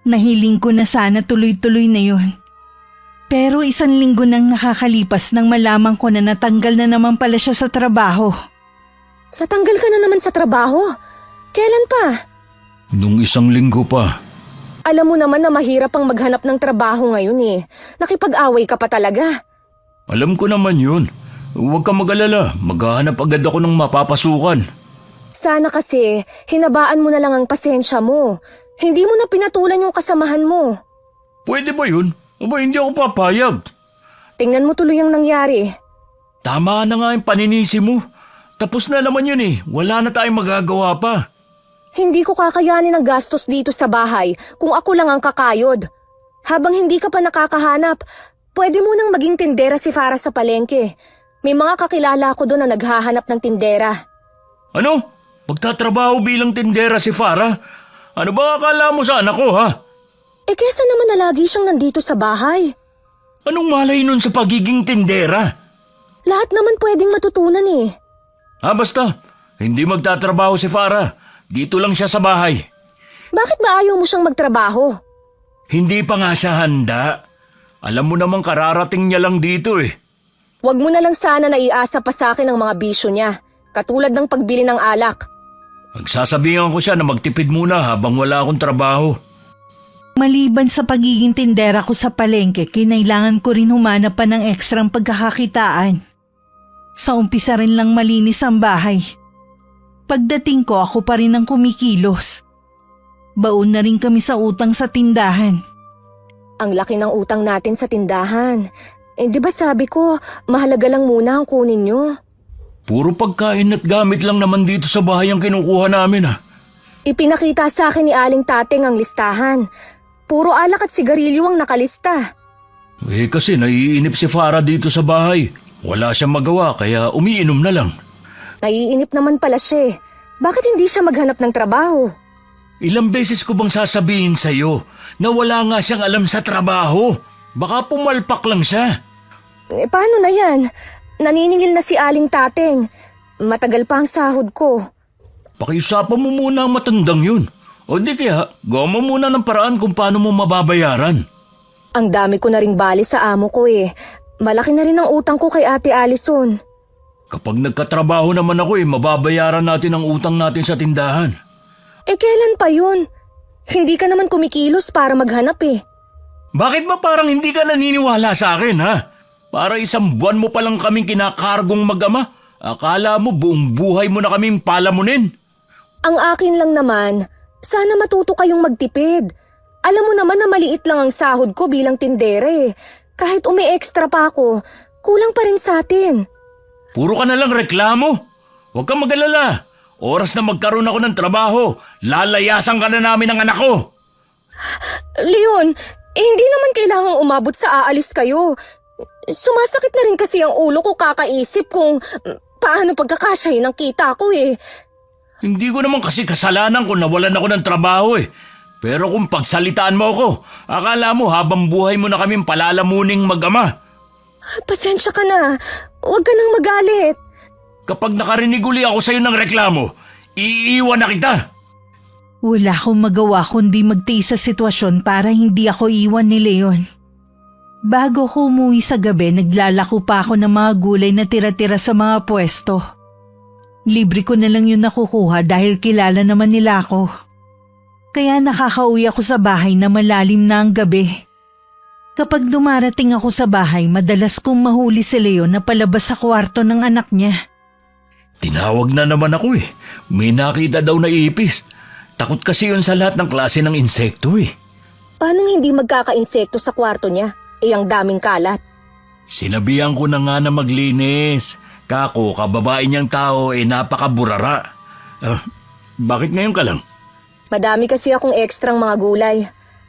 Nahiling ko na sana tuloy-tuloy na yun. Pero 1 linggo nang nakakalipas nang malaman ko na natanggal na naman pala siya sa trabaho. Natanggal ka na naman sa trabaho? Kailan pa? Nung 1 linggo pa. Alam mo naman na mahirap ang maghanap ng trabaho ngayon eh. Nakipag-away ka pa talaga. Alam ko naman yun. Huwag ka mag-alala. Maghahanap agad ako ng mapapasukan. Sana kasi, hinabaan mo na lang ang pasensya mo. Hindi mo na pinatulan yung kasamahan mo. Pwede ba yun? Aba, hindi ako papayag. Tingnan mo tuloy ang nangyari. Tama na nga yung paninisi mo. Tapos na naman yun eh. Wala na tayong magagawa pa. Hindi ko kakayanin ang gastos dito sa bahay kung ako lang ang kakayod. Habang hindi ka pa nakakahanap, pwede mo nang maging tindera si Farah sa palengke. May mga kakilala ko doon na naghahanap ng tindera. Ano? Magtatrabaho bilang tindera si Farah? Ano ba akala mo sa anak ko, ha? Kesa naman na lagi siyang nandito sa bahay. Anong malay nun sa pagiging tindera? Lahat naman pwedeng matutunan eh. Basta, hindi magtatrabaho si Farah. Dito lang siya sa bahay. Bakit ba ayaw mo siyang magtrabaho? Hindi pa nga siya handa. Alam mo namang kararating niya lang dito eh. Huwag mo na lang sana naiasa pa sa akin ang mga bisyo niya, katulad ng pagbili ng alak. Pagsasabihan ko siya na magtipid muna habang wala akong trabaho. Maliban sa pagiging tindera ko sa palengke, kinailangan ko rin humanap pa ng ekstrang pagkakakitaan. Sa umpisa rin lang malinis ang bahay. Pagdating ko, ako pa rin ang kumikilos. Baon na rin kami sa utang sa tindahan. Ang laki ng utang natin sa tindahan. Di ba sabi ko, mahalaga lang muna ang kunin nyo. Puro pagkain at gamit lang naman dito sa bahay ang kinukuha namin Ipinakita sa akin ni Aling Tateng ang listahan. Puro alak at sigarilyo ang nakalista. Kasi naiinip si Farah dito sa bahay. Wala siyang magawa kaya umiinom na lang. Naiinip naman pala siya eh. Bakit hindi siya maghanap ng trabaho? Ilang beses ko bang sasabihin sa'yo na wala nga siyang alam sa trabaho? Baka pumalpak lang siya. Paano na yan? Naniningil na si Aling Tateng. Matagal pa ang sahod ko. Pakiusapan mo muna ang matandang yun. O di kaya, gawa mo muna ng paraan kung paano mo mababayaran. Ang dami ko na ring bali sa amo ko eh. Malaki na rin ang utang ko kay Ate Allison. Kapag nagkatrabaho naman ako mababayaran natin ang utang natin sa tindahan. Kailan pa yun? Hindi ka naman kumikilos para maghanap eh. Bakit ba parang hindi ka naniniwala sa akin Para 1 buwan mo palang kaming kinakargong mag-ama. Akala mo buong buhay mo na kaming palamunin. Ang akin lang naman, sana matuto kayong magtipid. Alam mo naman na maliit lang ang sahod ko bilang tindere. Kahit umi-extra pa ako, kulang pa rin sa atin. Puro ka na lang reklamo. Huwag kang mag-alala. Oras na magkaroon ako ng trabaho, lalayasan ka na namin ng anak ko. Leon, hindi naman kailangang umabot sa aalis kayo. Sumasakit na rin kasi ang ulo ko kakaisip kung paano pagkakasyahin ang kita ko eh. Hindi ko naman kasi kasalanan kung nawalan ako ng trabaho Pero kung pagsalitaan mo ako, akala mo habang buhay mo na kaming palalamuning mag-ama. Pasensya ka na. Huwag ka nang magalit. Kapag nakarinig uli ako sa'yo ng reklamo, iiwan na kita. Wala akong magawa kundi magtiis sa sitwasyon para hindi ako iwan ni Leon. Bago ko umuwi sa gabi, naglalako pa ako ng mga gulay na tira-tira sa mga pwesto. Libre ko na lang yun nakukuha dahil kilala naman nila ako. Kaya nakakauwi ako sa bahay na malalim na ang gabi. Kapag dumarating ako sa bahay, madalas kong mahuli si Leon na palabas sa kwarto ng anak niya. Tinawag na naman ako May nakita daw na ipis. Takot kasi yun sa lahat ng klase ng insekto Paano hindi magkaka-insekto sa kwarto niya? Ang daming kalat. Sinabihan ko na nga na maglinis. Kako, kababae niyang tao napakaburara. Bakit ngayon ka lang? Madami kasi akong ekstrang mga gulay.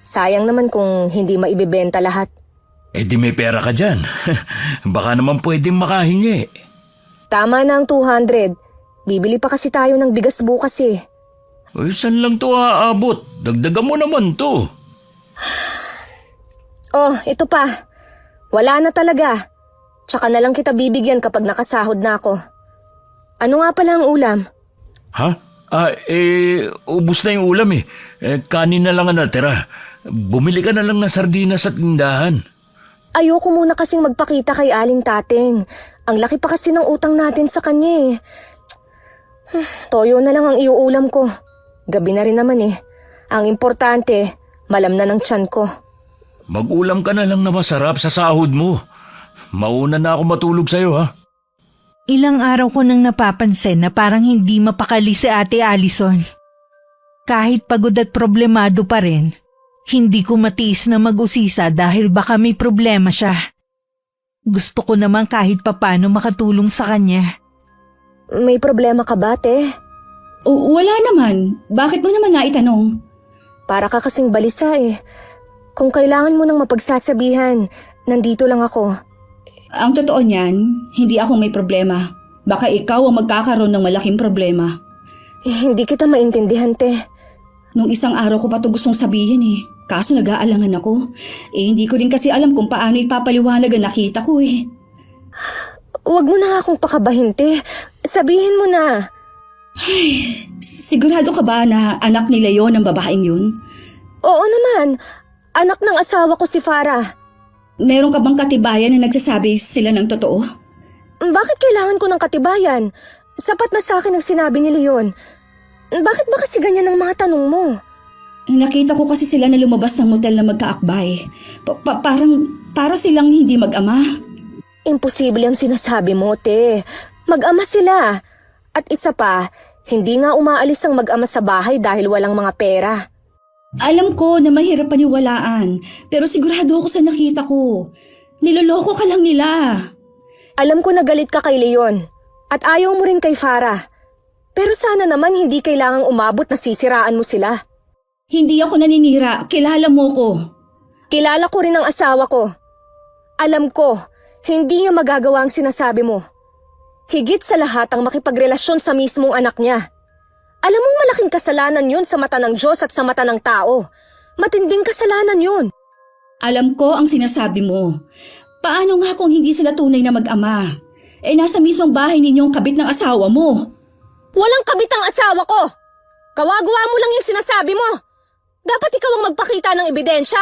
Sayang naman kung hindi maibibenta lahat. Di may pera ka dyan. Baka naman pwedeng makahingi. Tama na ang 200. Bibili pa kasi tayo ng bigas bukas Saan lang to aabot? Dagdagan mo naman to. Oh, ito pa. Wala na talaga. Tsaka na lang kita bibigyan kapag nakasahod na ako. Ano nga pala ang ulam? Ubus na yung ulam kanin na lang ang natira. Bumili ka na lang ng sardinas sa tindahan. Ayoko muna kasing magpakita kay Aling Tateng. Ang laki pa kasi ng utang natin sa kanya Toyo na lang ang iuulam ko. Gabi na rin naman Ang importante, malam na ng tiyan ko. Mag-ulam ka na lang na masarap sa sahod mo. Mauna na ako matulog sa'yo Ilang araw ko nang napapansin na parang hindi mapakali si Ate Allison. Kahit pagod at problemado pa rin, hindi ko matiis na mag-usisa dahil baka may problema siya. Gusto ko naman kahit papano makatulong sa kanya. May problema ka ba, te? Wala naman. Bakit mo naman naitanong? Para ka kasing balisa Kung kailangan mo nang mapagsasabihan, nandito lang ako. Ang totoo niyan, hindi ako may problema. Baka ikaw ang magkakaroon ng malaking problema. Hindi kita maintindihan, te. Nung isang araw ko pa ito gustong sabihin Kaso nag-aalangan ako. Hindi ko rin kasi alam kung paano ipapaliwanag ang nakita ko Huwag mo na akong pakabahin, te. Sabihin mo na. Sigurado ka ba na anak ni Leon ang babaeng yun? Oo naman, anak ng asawa ko si Farah. Meron ka bang katibayan na nagsasabi sila ng totoo? Bakit kailangan ko ng katibayan? Sapat na sa akin ang sinabi ni Leon. Bakit ba kasi ganyan ang mga tanong mo? Nakita ko kasi sila na lumabas ng motel na magkaakbay. Para silang hindi mag-ama. Imposible ang sinasabi mo, te. Mag-ama sila. At isa pa, hindi nga umaalis ang mag-ama sa bahay dahil walang mga pera. Alam ko na mahirap paniwalaan, pero sigurado ako sa nakita ko. Niloloko ka lang nila. Alam ko na galit ka kay Leon. At ayaw mo rin kay Farah. Pero sana naman hindi kailangang umabot na sisiraan mo sila. Hindi ako naninira, kilala mo ko. Kilala ko rin ang asawa ko. Alam ko, hindi niya magagawa ang sinasabi mo. Higit sa lahat ang makipagrelasyon sa mismong anak niya. Alam mong malaking kasalanan yun sa mata ng Diyos at sa mata ng tao. Matinding kasalanan yun. Alam ko ang sinasabi mo. Paano nga kung hindi sila tunay na mag-ama? Nasa mismong bahay ninyong kabit ng asawa mo. Walang kabit ang asawa ko. Gawa-gawa mo lang yung sinasabi mo. Dapat ikaw ang magpakita ng ebidensya.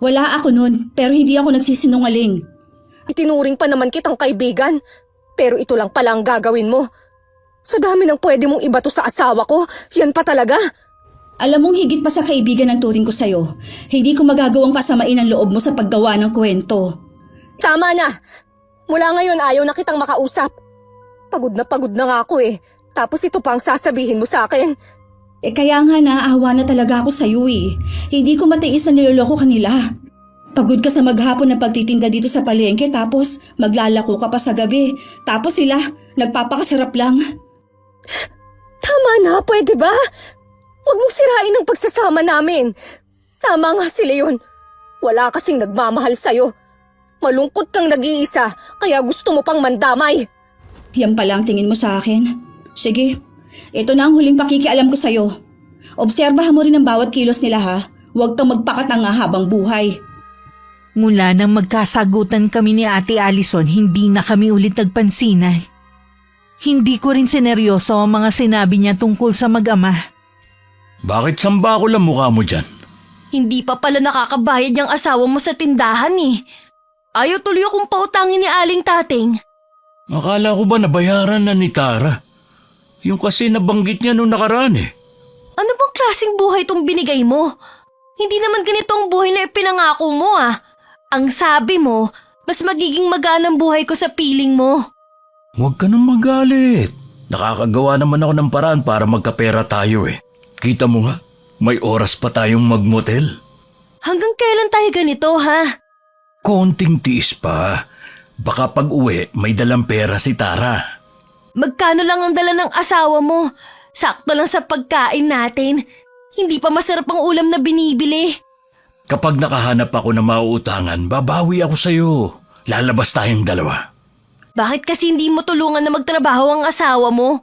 Wala ako nun, pero hindi ako nagsisinungaling. Itinuring pa naman kitang kaibigan. Pero ito lang pala ang gagawin mo. Sa dami ng pwede mong ibato sa asawa ko, yan pa talaga. Alam mong higit pa sa kaibigan ang turing ko sa'yo. Hindi ko magagawang pasamain ang loob mo sa paggawa ng kwento. Tama na. Mula ngayon ayaw na kitang makausap. Pagod na nga ako eh. Tapos ito pa ang sasabihin mo sa akin. Kaya nga naaawa na talaga ako sa'yo eh. Hindi ko matiis na niloloko kanila. Pagod ka sa maghapon na pagtitinda dito sa palengke tapos maglalako ka pa sa gabi. Tapos sila, nagpapakasarap lang. Tama na, pwede ba? Huwag mong sirain ang pagsasama namin. Tama nga si Leon. Wala kasing nagmamahal sa'yo. Malungkot kang nag-iisa, kaya gusto mo pang mandamay. Yan pala ang tingin mo sa akin. Sige, ito na ang huling pakikialam ko sa'yo. Obserbahan mo rin ang bawat kilos nila ha. Huwag kang magpakatanga habang buhay. Mula nang magkasagutan kami ni Ate Allison, hindi na kami ulit nagpansinan. Hindi ko rin sineryoso ang mga sinabi niya tungkol sa mag-ama. Bakit samba ko lang mukha mo dyan? Hindi pa pala nakakabayad yung asawa mo sa tindahan eh. Ayaw tuloy akong pautangin ni Aling Tating. Akala ko ba nabayaran na ni Tara? Yung kasi nabanggit niya nung nakaraan eh. Ano bang klaseng buhay itong binigay mo? Hindi naman ganito ang buhay na ipinangako mo ah. Ang sabi mo, mas magiging maganang buhay ko sa piling mo. Huwag ka nang magalit. Nakakagawa naman ako ng paraan para magkapera tayo eh. Kita mo nga, may oras pa tayong magmotel. Hanggang kailan tayo ganito ha? Konting tiis pa. Baka pag uwi, may dalang pera si Tara. Magkano lang ang dala ng asawa mo? Sakto lang sa pagkain natin. Hindi pa masarap ang ulam na binibili. Kapag nakahanap ako ng mauutangan, babawi ako sa'yo. Lalabas tayong dalawa. Bakit kasi hindi mo tulungan na magtrabaho ang asawa mo?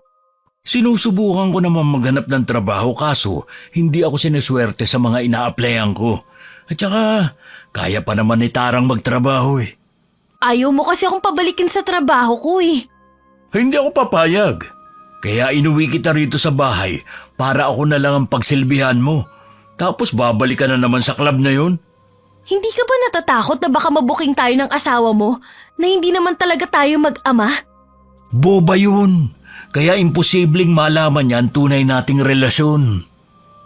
Sinusubukan ko naman maghanap ng trabaho kaso hindi ako sineswerte sa mga ina-applyan ko. At saka, kaya pa naman ni Tarang magtrabaho eh. Ayaw mo kasi akong pabalikin sa trabaho ko eh. Hindi ako papayag. Kaya inuwi kita rito sa bahay para ako na lang ang pagsilbihan mo. Tapos babalik ka na naman sa club na yun. Hindi ka ba natatakot na baka mabuking tayo ng asawa mo na hindi naman talaga tayo mag-ama? Boba yun. Kaya imposibleng malaman niya ang tunay nating relasyon.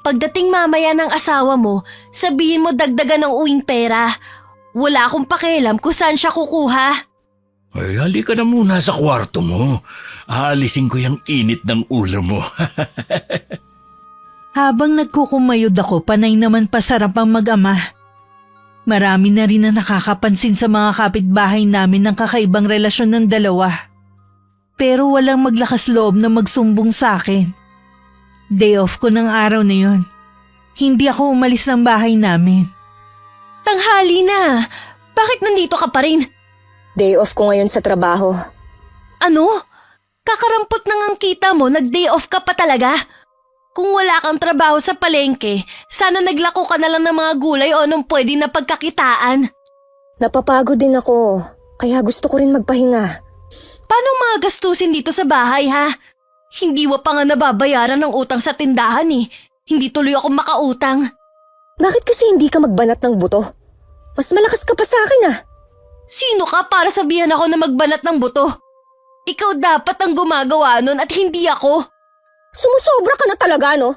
Pagdating mamaya ng asawa mo, sabihin mo dagdagan ng uwing pera. Wala akong pakialam kung saan siya kukuha. Ay, halika na muna sa kwarto mo. Aalisin ko yung init ng ulo mo. Habang nagkukumayod ako, panay naman pasarap ang mag-ama. Marami na rin na nakakapansin sa mga kapitbahay namin ng kakaibang relasyon ng dalawa. Pero walang maglakas loob na magsumbong sa akin. Day off ko ng araw na yon. Hindi ako umalis ng bahay namin. Tanghali na. Bakit nandito ka pa rin? Day off ko ngayon sa trabaho. Ano? Kakarampot na ngang kita mo, nag-day off ka pa talaga? Kung wala kang trabaho sa palengke, sana naglako ka na lang ng mga gulay o anong pwede na pagkakitaan. Napapagod din ako, kaya gusto ko rin magpahinga. Paano mga gastusin dito sa bahay, ha? Hindi mo pa nga nababayaran ng utang sa tindahan eh. Hindi tuloy ako makautang. Bakit kasi hindi ka magbanat ng buto? Mas malakas ka pa sa akin ah. Sino ka para sabihan ako na magbanat ng buto? Ikaw dapat ang gumagawa nun at hindi ako. Sumusobra ka na talaga, no?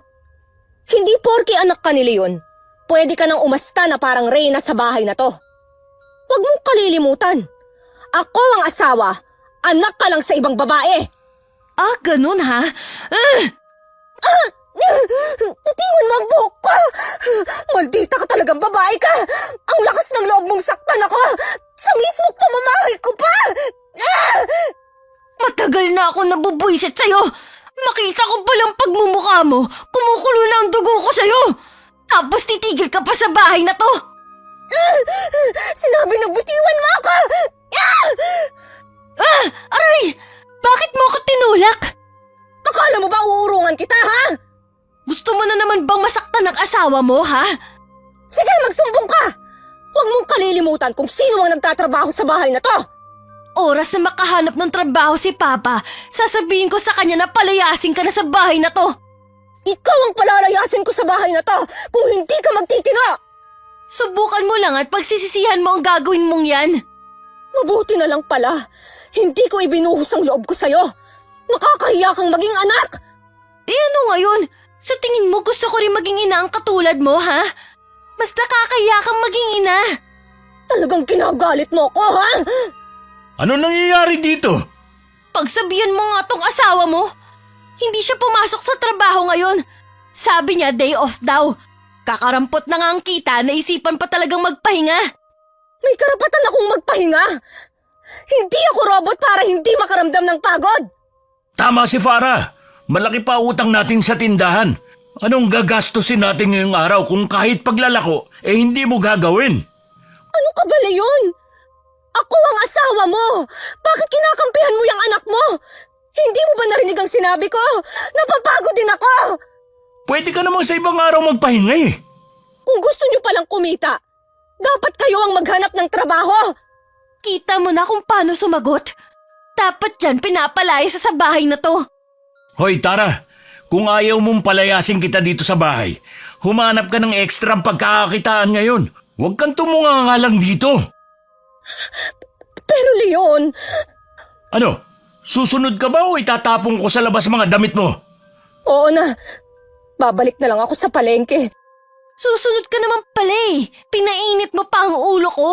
Hindi porke anak ka ni Leon. Pwede ka nang umasta na parang reyna sa bahay na to. Huwag mong kalilimutan. Ako ang asawa. Anak ka lang sa ibang babae. Ah, ganun ha? Titingin mo ang buhok ko! Maldita ka talagang babae ka! Ang lakas ng loob mong saktan ako! Sa mismong pamamahay ko pa! Matagal na ako nabubwisit sa'yo. Makita ko palang pagmumukha mo. Kumukulo na ang dugo ko sa'yo. Tapos titigil ka pa sa bahay na to. Sinabi ng butiwan mo ako! Aray! Bakit mo ako tinulak? Akala mo ba uurungan kita, ha? Gusto mo na naman bang masaktan ng asawa mo, ha? Sige, magsumbong ka! Huwag mong kalilimutan kung sino ang nagtatrabaho sa bahay na to! Oras na makahanap ng trabaho si Papa, sasabihin ko sa kanya na palayasin ka na sa bahay na to. Ikaw ang palalayasin ko sa bahay na to kung hindi ka magtitino! Subukan mo lang at pagsisisihan mo ang gagawin mong yan. Mabuti na lang pala. Hindi ko ibinuhos ang loob ko sa'yo. Nakakahiya kang maging anak! Eh ano ngayon? Sa tingin mo gusto ko rin maging ina ang katulad mo, ha? Mas nakakahiya kang maging ina. Talagang kinagalit mo ko, ha? Ano nangyayari dito? Pagsabihan mo nga tong asawa mo. Hindi siya pumasok sa trabaho ngayon. Sabi niya day off daw. Kakarampot na nga ang kita, naisipan pa talagang magpahinga. May karapatan akong magpahinga. Hindi ako robot para hindi makaramdam ng pagod. Tama si Farah. Malaki pa utang natin sa tindahan. Anong gagastusin natin ngayong araw kung kahit paglalako, hindi mo gagawin? Ano ka ba, Leon? Ako ang asawa mo. Bakit kinakampihan mo yung anak mo? Hindi mo ba narinig ang sinabi ko? Napapagod din ako. Pwede ka namang sa ibang araw magpahinga eh. Kung gusto niyo palang kumita, dapat kayo ang maghanap ng trabaho. Kita mo na kung paano sumagot. Dapat dyan pinapalaya sa bahay na to. Hoy Tara, kung ayaw mong palayasin kita dito sa bahay, humanap ka ng ekstrang pagkakakitaan ngayon. Huwag kang tumunga nga lang dito. Pero Leon, Ano? Susunod ka ba o itatapong ko sa labas mga damit mo? oo na. Babalik na lang ako sa palengke. Susunod ka naman pala eh. Pinainit mo pa ang ulo ko.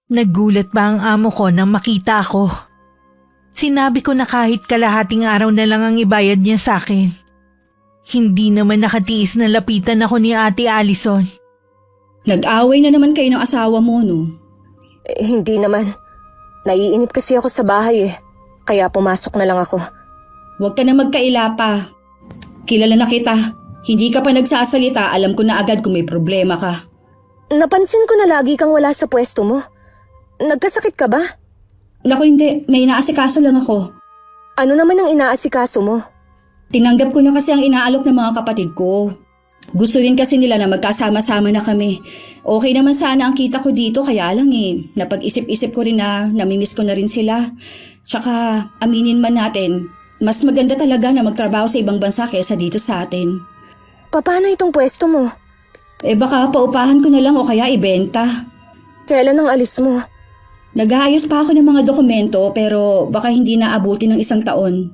Nagulat ba ang amo ko nang makita ko? Sinabi ko na kahit kalahating araw na lang ang ibayad niya sa akin. Hindi naman nakatiis na lapitan ako ni Ate Allison. Nag-away na naman kayo ng asawa mo, no? Hindi naman. Naiinip kasi ako sa bahay eh. Kaya pumasok na lang ako. Huwag ka na magkaila pa. Kilala na kita. Hindi ka pa nagsasalita, alam ko na agad kung may problema ka. Napansin ko na lagi kang wala sa pwesto mo. Nagkasakit ka ba? Naku hindi, may inaasikaso lang ako. Ano naman ang inaasikaso mo? Tinanggap ko na kasi ang inaalok ng mga kapatid ko. Gusto din kasi nila na magkasama-sama na kami. Okay naman sana ang kita ko dito, kaya lang napag-isip-isip ko rin na namimiss ko na rin sila. Tsaka aminin man natin, mas maganda talaga na magtrabaho sa ibang bansa kaysa dito sa atin. Paano itong pwesto mo? Baka paupahan ko na lang o kaya ibenta. Kailan ang alis mo? Nag-aayos pa ako ng mga dokumento pero baka hindi naabuti ng 1 taon.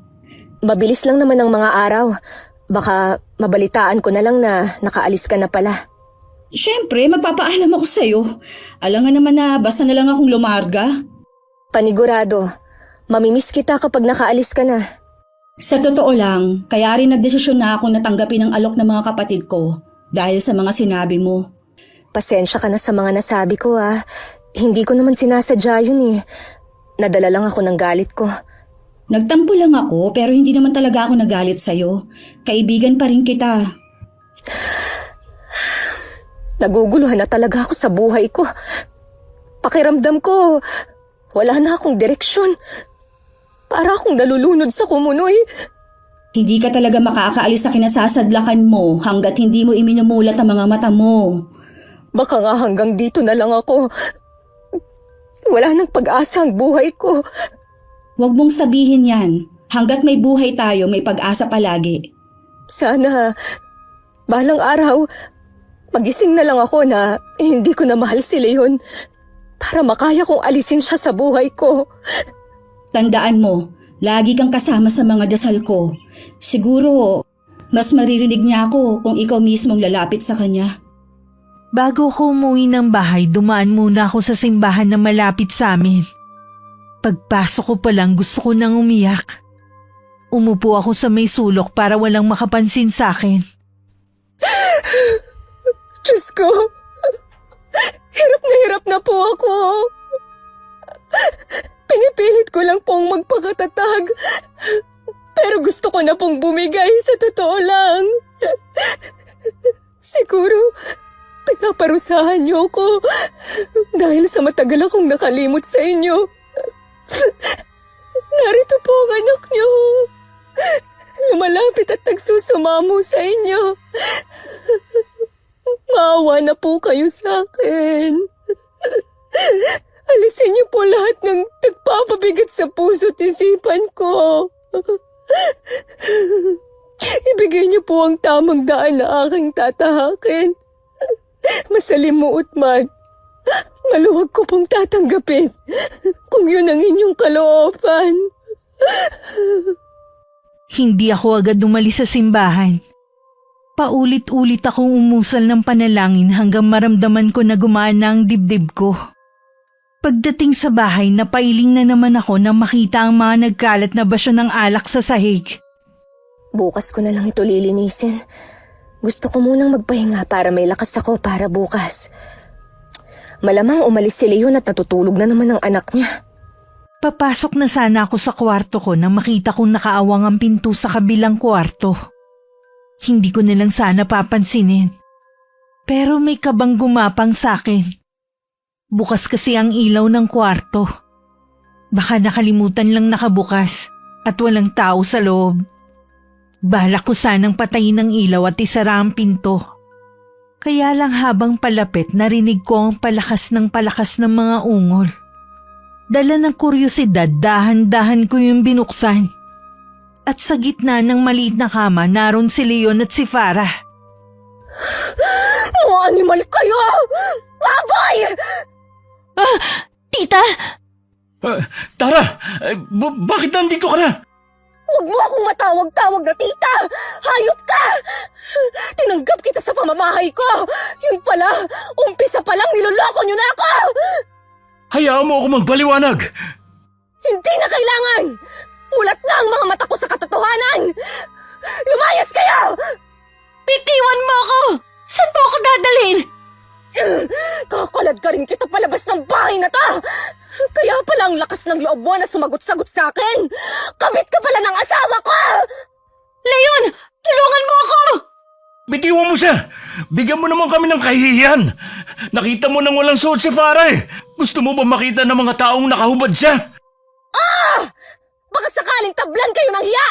Mabilis lang naman ang mga araw. Baka mabalitaan ko na lang na nakaalis ka na pala. Siyempre, magpapaalam ako sa'yo. Alam nga naman na basta na lang akong lumarga. Panigurado, mamimiss kita kapag nakaalis ka na. Sa totoo lang, kaya rin nagdesisyon na akong natanggapin ang alok ng mga kapatid ko dahil sa mga sinabi mo. Pasensya ka na sa mga nasabi ko ah. Hindi ko naman sinasadya yun eh. Nadala lang ako ng galit ko. Nagtampo lang ako pero hindi naman talaga ako nagalit sa'yo. Kaibigan pa rin kita. Naguguluhan na talaga ako sa buhay ko. Pakiramdam ko, wala na akong direksyon. Para akong nalulunod sa kumunoy. Hindi ka talaga makakaalis sa kinasasadlakan mo hanggat hindi mo iminumulat ang mga mata mo. Baka nga hanggang dito na lang ako. Wala nang pag-asa ang buhay ko. Huwag mong sabihin yan. Hanggat may buhay tayo, may pag-asa palagi. Sana, balang araw, magising na lang ako na hindi ko na mahal si Leon para makaya kong alisin siya sa buhay ko. Tandaan mo, lagi kang kasama sa mga dasal ko. Siguro, mas maririnig niya ako kung ikaw mismong lalapit sa kanya. Bago ko umuwi ng bahay, dumaan muna ako sa simbahan na malapit sa amin. Pagpasok ko pa lang gusto ko nang umiyak. Umupo ako sa may sulok para walang makapansin sa akin. Diyos ko, hirap na po ako. Pinipilit ko lang pong magpakatatag. Pero gusto ko na pong bumigay sa totoo lang. Siguro, pinaparusahan niyo ko dahil sa matagal akong nakalimot sa inyo. Narito po ang anak niyo. Lumalapit at nagsusumamo sa inyo. Maawa na po kayo sa akin. Alisin niyo po lahat ng nagpapabigat sa puso't isipan ko. Ibigay niyo po ang tamang daan na aking tatahakin. Masalimuot man, maluwag ko pong tatanggapin kung yun ang inyong kalooban. Hindi ako agad umalis sa simbahan. Paulit-ulit akong umusal ng panalangin hanggang maramdaman ko na gumaan na ang dibdib ko. Pagdating sa bahay, napailing na naman ako nang makita ang mga nagkalat na basyo ng alak sa sahig. Bukas ko na lang ito lilinisin. Gusto ko munang magpahinga para may lakas ako para bukas. Malamang umalis si Leon at natutulog na naman ang anak niya. Papasok na sana ako sa kwarto ko nang makita kong nakaawang ang pinto sa kabilang kwarto. Hindi ko nilang sana papansinin. Pero may kabang gumapang sa akin. Bukas kasi ang ilaw ng kwarto. Baka nakalimutan lang nakabukas at walang tao sa loob. Balak ko sanang patayin ang ilaw at isara ang pinto. Kaya lang habang palapit narinig ko ang palakas ng mga ungol. Dala ng kuryosidad, dahan-dahan ko yung binuksan. At sa gitna ng maliit na kama, naroon si Leon at si Farah. Mga animal kayo! Baboy! Tita! Tara, bakit nandito ka na? Huwag mo akong matawag-tawag na tita! Hayop ka! Tinanggap kita sa pamamahay ko! Yun pala, umpisa pa lang niloloko niyo na ako! Hayaan mo ako magpaliwanag. Hindi na kailangan! Mulat na ang mga mata ko sa katotohanan! Lumayas kayo! Bitiwan mo ako! Saan mo ako dadalhin? Kakalad ka rin kita palabas ng bahay na to! Kaya pala ang lakas ng loob mo na sumagot-sagot sa akin! Kabit ka pala ng asawa ko! Leon! Tulungan mo ako! Bitiwan mo siya. Bigyan mo naman kami ng kahihiyan. Nakita mo nang walang suot si Farah eh. Gusto mo ba makita ng mga taong nakahubad siya? Baka sakaling tablan kayo ng hiya!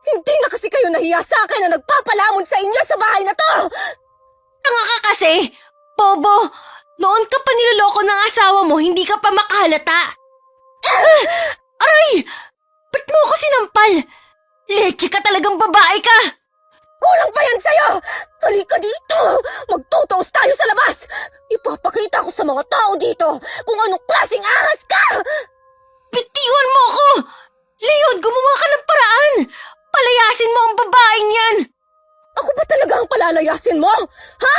Hindi na kasi kayo nahiya sa akin na nagpapalamon sa inyo sa bahay na to! Tanga ka kasi! Bobo! Noon ka pa niloloko ng asawa mo, hindi ka pa makahalata! Aray! Ba't mo ako sinampal? Leche ka talagang babae ka! Kulang pa yan sa'yo! Halika dito! Magtutuos tayo sa labas! Ipapakita ko sa mga tao dito kung anong klaseng ahas ka! Bitiwan mo ako! Leon, gumawa ka ng paraan! Palayasin mo ang babaeng yan! Ako ba talaga ang palalayasin mo? Ha?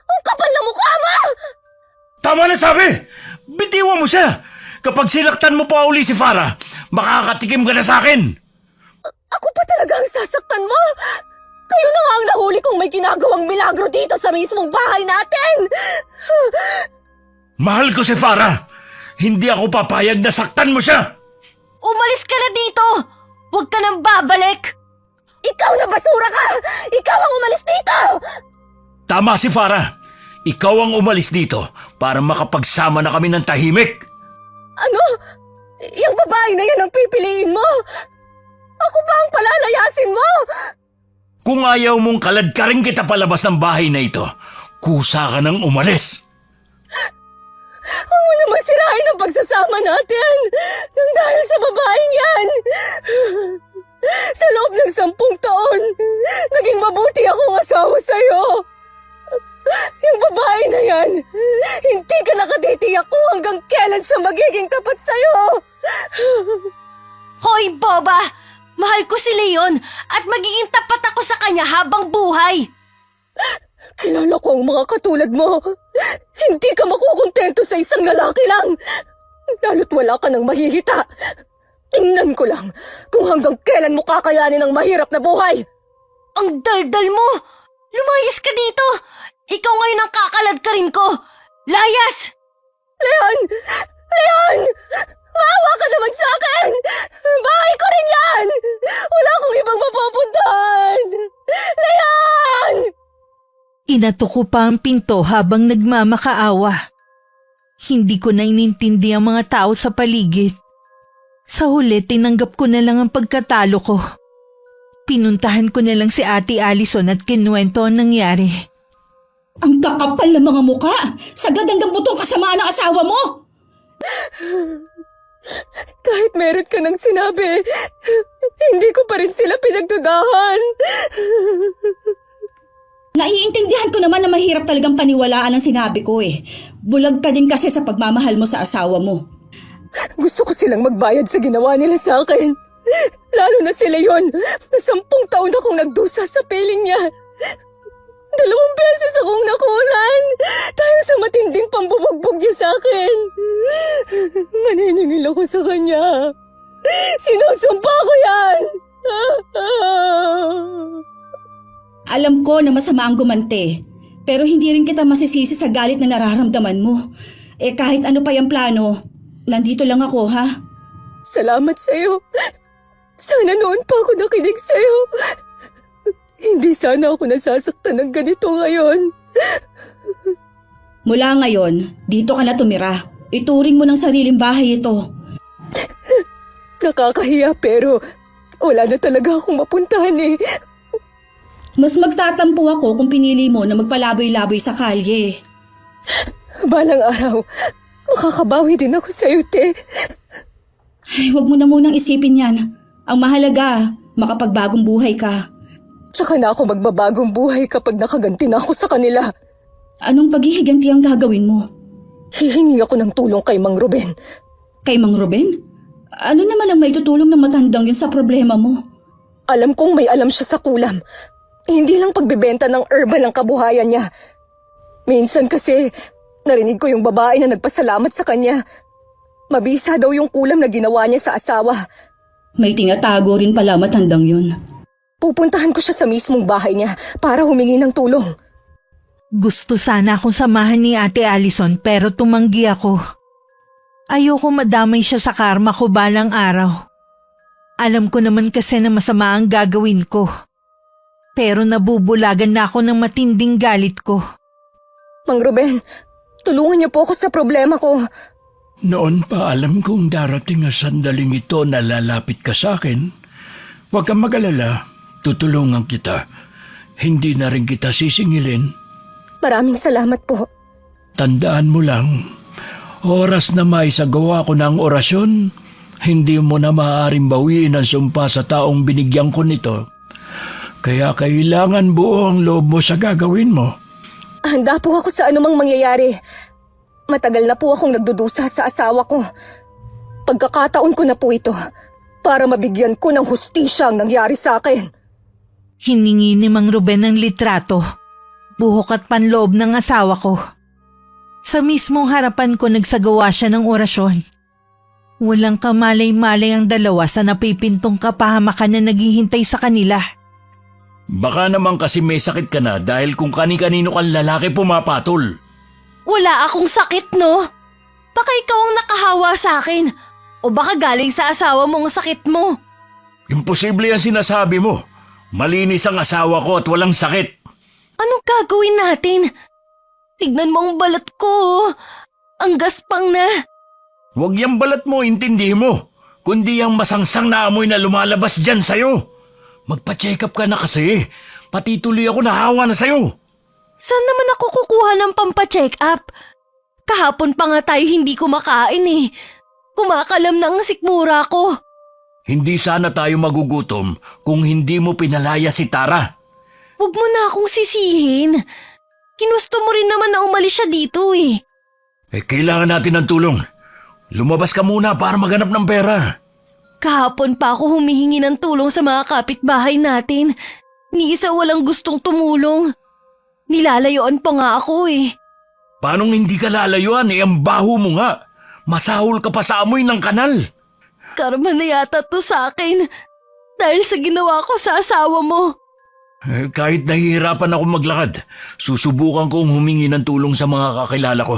Ang kapal na mukha mo! Tama na sabi! Bitiwan mo siya! Kapag sinaktan mo pa uli si Farah, makakatikim ka na sa akin! Ako ba talaga ang sasaktan mo? Kayo na nga ang nahuli kong may ginagawang milagro dito sa mismong bahay natin! Mahal ko si Farah! Hindi ako papayag na saktan mo siya! Umalis ka na dito! Huwag ka nang babalik! Ikaw na basura ka! Ikaw ang umalis dito! Tama si Farah! Ikaw ang umalis dito para makapagsama na kami ng tahimik! Ano? Yung babae na yan ang pipiliin mo? Ako ba ang palalayasin mo? Kung ayaw mong kaladkarin kita palabas ng bahay na ito, kusa ka nang umalis! Huwag mo naman sirain ang pagsasama natin nang dahil sa babaeng yan. Sa loob ng 10 taon, naging mabuti akong asawa sa'yo. Yung babae na yan, hindi ka nakatitiyak kung hanggang kailan siya magiging tapat sa'yo. Hoy, Boba! Mahal ko si Leon at magiging tapat ako sa kanya habang buhay! Kilala ko ang mga katulad mo. Hindi ka makukontento sa isang lalaki lang. Lalo't wala ka ng mahihita. Tingnan ko lang kung hanggang kailan mo kakayanin ang mahirap na buhay. Ang daldal mo! Lumayas ka dito! Ikaw ngayon ang kakaladkarin ko! Layas! Leon! Leon! Maawa ka naman sa akin! Bahay ko rin yan! Wala akong ibang mapupuntahan! Leon! Inato ko pa ang pinto habang nagmamakaawa. Hindi ko na inintindi ang mga tao sa paligid. Sa huli, tinanggap ko na lang ang pagkatalo ko. Pinuntahan ko na lang si Ate Allison at kinuwento ang nangyari. Ang kakapal ng mga muka! Sagad hanggang butong kasamaan ng asawa mo! Kahit meron ka ng sinabi, hindi ko pa rin sila pinagdudahan. Naiintindihan ko naman na mahirap talagang paniwalaan ang sinabi ko eh. Bulag ka din kasi sa pagmamahal mo sa asawa mo. Gusto ko silang magbayad sa ginawa nila sa akin. Lalo na si Leon, na 10 taon akong nagdusa sa piling niya. 2 beses akong nakulan dahil sa matinding pambubugbog niya sa akin. Maniningil ako sa kanya. Sinusumpa ko yan! Alam ko na masama ang gumante, pero hindi rin kita masisisi sa galit na nararamdaman mo. Eh kahit ano pa yung plano, nandito lang ako ha. Salamat sa'yo. Sana noon pa ako nakinig sa'yo. Hindi sana ako nasasaktan ng ganito ngayon. Mula ngayon, dito ka na tumira. Ituring mo ng sariling bahay ito. Nakakahiya pero wala na talaga akong mapuntahan eh. Mas magtatampo ako kung pinili mo na magpalaboy-laboy sa kalye. Balang araw, makakabawi din ako sa'yo, te. Ay, huwag mo na munang isipin yan. Ang mahalaga, makapagbagong buhay ka. Tsaka na ako magbabagong buhay kapag nakaganti na ako sa kanila. Anong paghihiganti ang gagawin mo? Hihingi ako ng tulong kay Mang Ruben. Kay Mang Ruben? Ano naman ang maitutulong ng matandang yun sa problema mo? Alam kong may alam siya sa kulam. Hindi lang pagbebenta ng herbal ang kabuhayan niya. Minsan kasi, narinig ko yung babae na nagpasalamat sa kanya. Mabisa daw yung kulam na ginawa niya sa asawa. May tinatago rin pala matandang yun. Pupuntahan ko siya sa mismong bahay niya para humingi ng tulong. Gusto sana akong samahan ni Ate Allison pero tumanggi ako. Ayoko madamay siya sa karma ko balang araw. Alam ko naman kasi na masama ang gagawin ko. Pero nabubulagan na ako ng matinding galit ko. Mang Ruben, tulungan niyo po ako sa problema ko. Noon pa alam kong darating ang sandaling ito na lalapit ka sa akin. Huwag kang mag-alala, tutulungan kita. Hindi na rin kita sisingilin. Maraming salamat po. Tandaan mo lang, oras na maisagawa ko ng orasyon, hindi mo na maaaring bawiin ang sumpa sa taong binigyan ko nito. Kaya kailangan buo ang loob mo sa gagawin mo. Handa po ako sa anumang mangyayari. Matagal na po akong nagdudusa sa asawa ko. Pagkakataon ko na po ito para mabigyan ko ng hustisya ang nangyari sa akin. Hiningi ni Mang Ruben ang litrato, buhok at panloob ng asawa ko. Sa mismong harapan ko nagsagawa siya ng orasyon. Walang kamalay-malay ang dalawa sa napipintong kapahamakan na naghihintay sa kanila. Baka naman kasi may sakit ka na dahil kung kani-kanino kang lalaki pumapatol. Wala akong sakit, no? Baka ikaw ang nakahawa sa akin. O baka galing sa asawa mong sakit mo. Imposible ang sinasabi mo. Malinis ang asawa ko at walang sakit. Anong gagawin natin? Tignan mo ang balat ko. Ang gaspang na. Huwag yung balat mo, intindi mo. Kundi yung masangsang na amoy na lumalabas dyan sa'yo. Magpa-check up ka na kasi. Pati tuloy ako nahawa na sa'yo. Saan naman ako kukuha ng pampa-check up? Kahapon pa nga tayo hindi kumakain eh. Kumakalam na ang sikmura ko. Hindi sana tayo magugutom kung hindi mo pinalaya si Tara. Huwag mo na akong sisihin. Ginusto mo rin naman na umalis siya dito eh. Kailangan natin ng tulong. Lumabas ka muna para maghanap ng pera. Kahapon pa ako humihingi ng tulong sa mga kapitbahay natin. Ni isa walang gustong tumulong. Nilalayuan pa nga ako eh. Paanong hindi ka lalayuan? Ang baho mo nga. Masahol ka pa sa amoy ng kanal. Karma na yata to sa akin. Dahil sa ginawa ko sa asawa mo. Kahit nahihirapan ako maglakad, susubukan kong humingi ng tulong sa mga kakilala ko.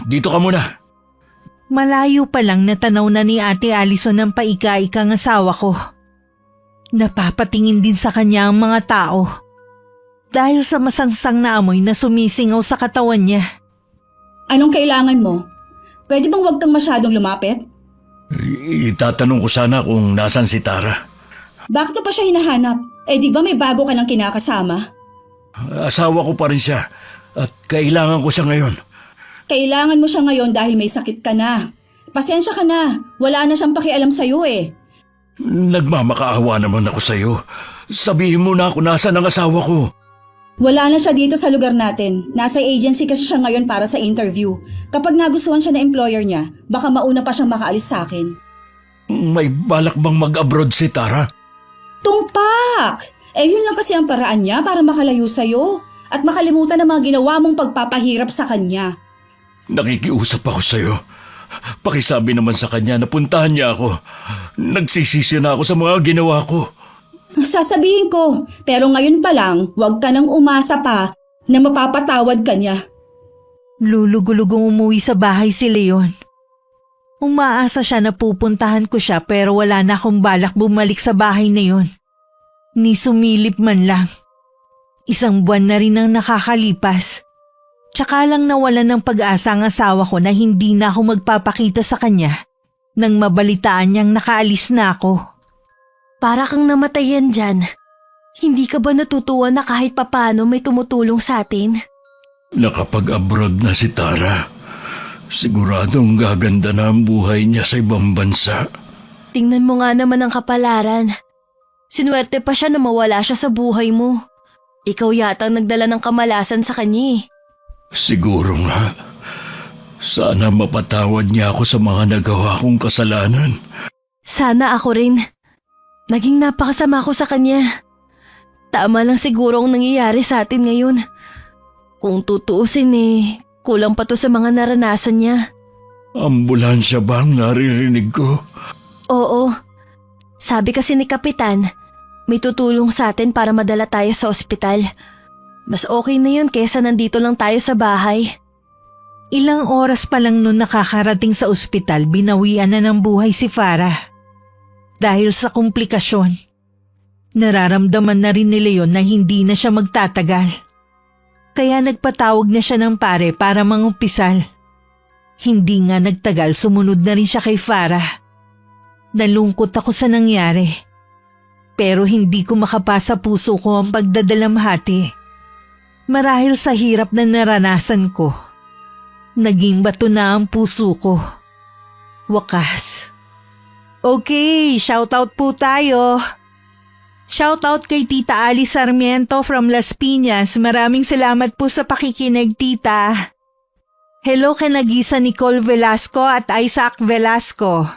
Dito ka muna. Malayo pa lang natanaw na ni Ate Allison ang paika-ikang asawa ko. Napapatingin din sa kanya ang mga tao. Dahil sa masangsang na amoy na sumisingaw sa katawan niya. Anong kailangan mo? Pwede bang huwag kang masyadong lumapit? Itatanong ko sana kung nasan si Tara. Bakit mo pa siya hinahanap? Di ba may bago ka ng kinakasama? Asawa ko pa rin siya at kailangan ko siya ngayon. Kailangan mo siya ngayon dahil may sakit ka na. Pasensya ka na. Wala na siyang pakialam sa'yo eh. Nagmamakaawa naman ako sa'yo. Sabihin mo na kung nasan ang asawa ko. Wala na siya dito sa lugar natin. Nasa agency kasi siya ngayon para sa interview. Kapag nagustuhan siya na employer niya, baka mauna pa siyang makaalis sa akin. May balak bang mag-abroad si Tara? Tumpak! Yun lang kasi ang paraan niya para makalayo sa'yo at makalimutan ang mga ginawa mong pagpapahirap sa kanya. Nakikiusap ako sa'yo. Pakisabi naman sa kanya na puntahan niya ako. Nagsisisi na ako sa mga ginawa ko. Sasabihin ko, pero ngayon pa lang, huwag ka nang umasa pa na mapapatawad ka niya. Lulugulugong umuwi sa bahay si Leon. Umaasa siya na pupuntahan ko siya pero wala na akong balak bumalik sa bahay na yon. Ni sumilip man lang. 1 buwan na rin ang nakakalipas. Tsaka lang nawalan ng pag-asa ang asawa ko na hindi na ako magpapakita sa kanya nang mabalitaan niyang nakaalis na ako. Para kang namatayan dyan. Hindi ka ba natutuwa na kahit papano may tumutulong sa atin? Nakapag-abroad na si Tara. Siguradong gaganda na ang buhay niya sa ibang bansa. Tingnan mo nga naman ang kapalaran. Sinuwerte pa siya na mawala siya sa buhay mo. Ikaw yata ang nagdala ng kamalasan sa kanya eh. Siguro nga. Sana mapatawad niya ako sa mga nagawa kong kasalanan. Sana ako rin. Naging napakasama ko sa kanya. Tama lang siguro ang nangyayari sa atin ngayon. Kung tutuusin eh, kulang pa to sa mga naranasan niya. Ambulansya ba ang naririnig ko? Oo. Sabi kasi ni Kapitan, may tutulong sa atin para madala tayo sa ospital. Mas okay na yun kesa nandito lang tayo sa bahay. Ilang oras pa lang noon nakakarating sa ospital, binawian na ng buhay si Farah. Dahil sa komplikasyon, nararamdaman na rin ni Leon na hindi na siya magtatagal. Kaya nagpatawag na siya ng pare para mangumpisal. Hindi nga nagtagal, sumunod na rin siya kay Farah. Nalungkot ako sa nangyari. Pero hindi ko makapasa puso ko ang pagdadalamhati. Marahil sa hirap na naranasan ko, naging bato na ang puso ko. Wakas. Okay, shoutout po tayo. Shoutout kay Tita Ali Sarmiento from Las Piñas. Maraming salamat po sa pakikinig, Tita. Hello kay Nagisa Nicole Velasco at Isaac Velasco.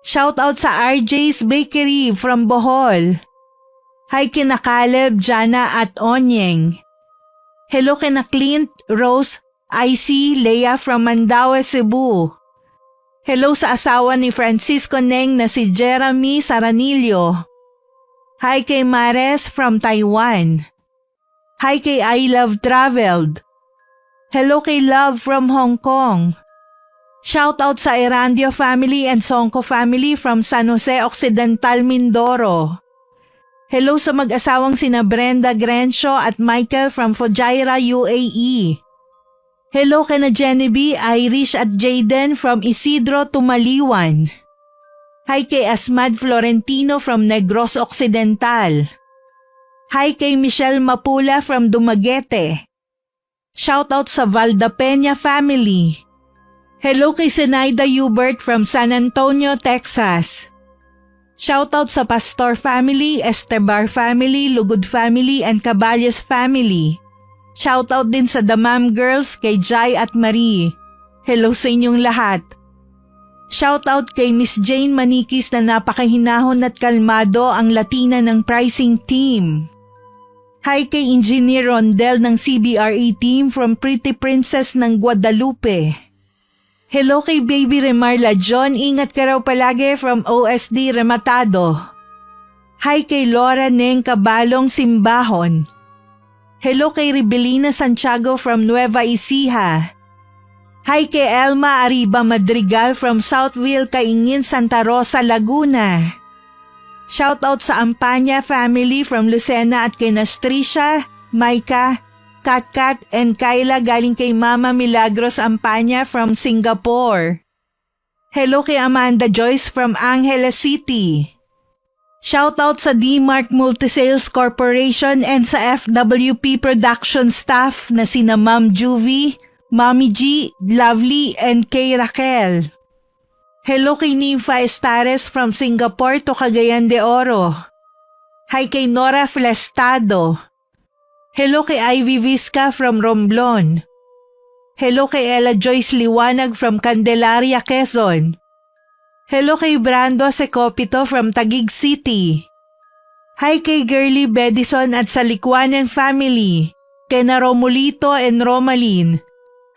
Shoutout sa RJ's Bakery from Bohol. Hi kina Caleb, Jana at Onyeng. Hello kina Clint, Rose, IC, Leia from Mandaue, Cebu. Hello sa asawa ni Francisco Neng na si Jeremy Saranillo. Hi kay Mares from Taiwan. Hi kay I Love Traveled. Hello kay Love from Hong Kong. Shout out sa Erandio family and Songko family from San Jose Occidental, Mindoro. Hello sa mag-asawang sina Brenda Grencio at Michael from Fujairah, UAE. Hello kay na Jenny B, Irish at Jaden from Isidro, Tumaliwan. Hi kay Asmad Florentino from Negros Occidental. Hi kay Michelle Mapula from Dumaguete. Shoutout sa Valdapeña family. Hello kay Zenaida Hubert from San Antonio, Texas. Shoutout sa Pastor family, Estebar family, Lugod family, and Caballes family. Shoutout din sa Damam Girls kay Jai at Marie. Hello sa inyong lahat. Shoutout kay Miss Jane Manikis na napakahinahon at kalmado ang Latina ng pricing team. Hi kay Engineer Rondel ng CBRE team from Pretty Princess ng Guadalupe. Hello kay Baby Remarla John, ingat ka raw palagi from OSD Rematado. Hi kay Laura Neng Cabalong Simbahon. Hello kay Rebelina Santiago from Nueva Ecija. Hi kay Elma Ariba Madrigal from Southville, Caingin, Santa Rosa, Laguna. Shoutout sa Ampanya family from Lucena at kay Nastricia, Maika, Katkat, and Kyla galing kay Mama Milagros Ampanya from Singapore. Hello kay Amanda Joyce from Angeles City. Shoutout sa D-Mark Multisales Corporation and sa FWP production staff na sina Ma'am Juvie, Mommy G, Lovely, and kay Raquel. Hello kay Nympha Estares from Singapore to Cagayan de Oro. Hi kay Nora Flestado. Hello kay Ivy Vizca from Romblon. Hello kay Ella Joyce Liwanag from Candelaria, Quezon. Hello kay Brando Secopito from Taguig City. Hi kay Girly Bedison at sa Likwanan family, kina Romulito and Romalyn.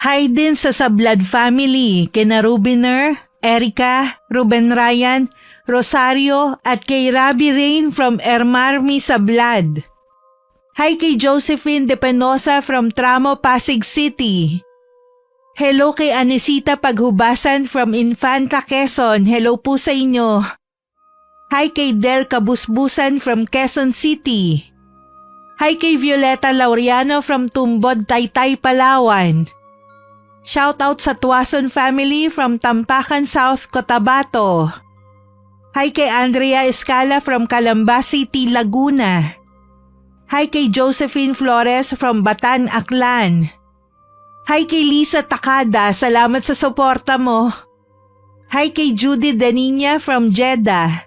Hi din sa Sablad family, kina Rubiner, Erica, Ruben Ryan, Rosario at kay Rabi Rain from Ermarmi Sablad. Hi kay Josephine De Penosa from Tramo, Pasig City. Hello kay Anisita Paghubasan from Infanta, Quezon. Hello po sa inyo. Hi kay Del Kabusbusan from Quezon City. Hi kay Violeta Laureano from Tumbod, Taytay, Palawan. Shoutout sa Tuason family from Tampakan South, Cotabato. Hi kay Andrea Escala from Calamba City, Laguna. Hi kay Josephine Flores from Batan, Aklan. Hi kay Lisa Takada, salamat sa suporta mo. Hi kay Judy Daninya from Jeddah.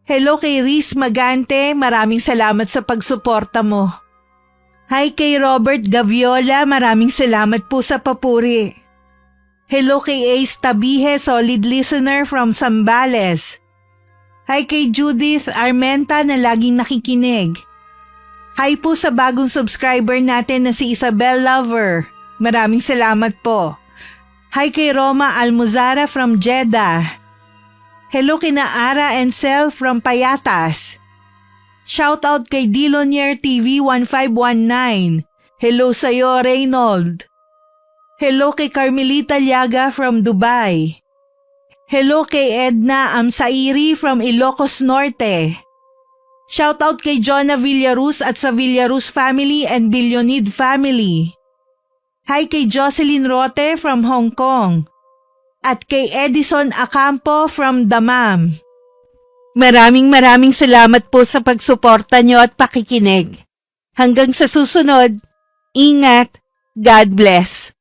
Hello kay Riz Magante, maraming salamat sa pagsuporta mo. Hi kay Robert Gaviola, maraming salamat po sa papuri. Hello kay Ace Tabihe, solid listener from Zambales. Hi kay Judith Armenta na laging nakikinig. Hi po sa bagong subscriber natin na si Isabel Lover. Maraming salamat po. Hi kay Roma Almuzara from Jeddah. Hello kina Ara and Sel from Payatas. Shoutout kay Dilonier TV 1519. Hello sa'yo, Reynold. Hello kay Carmelita Liaga from Dubai. Hello kay Edna Amsairi from Ilocos Norte. Shoutout kay Jonah Villaruz at sa Villaruz family and Billonid family. Hi kay Jocelyn Rote from Hong Kong. At kay Edison Acampo from Damam. Maraming salamat po sa pagsuporta nyo at pakikinig. Hanggang sa susunod, ingat, God bless.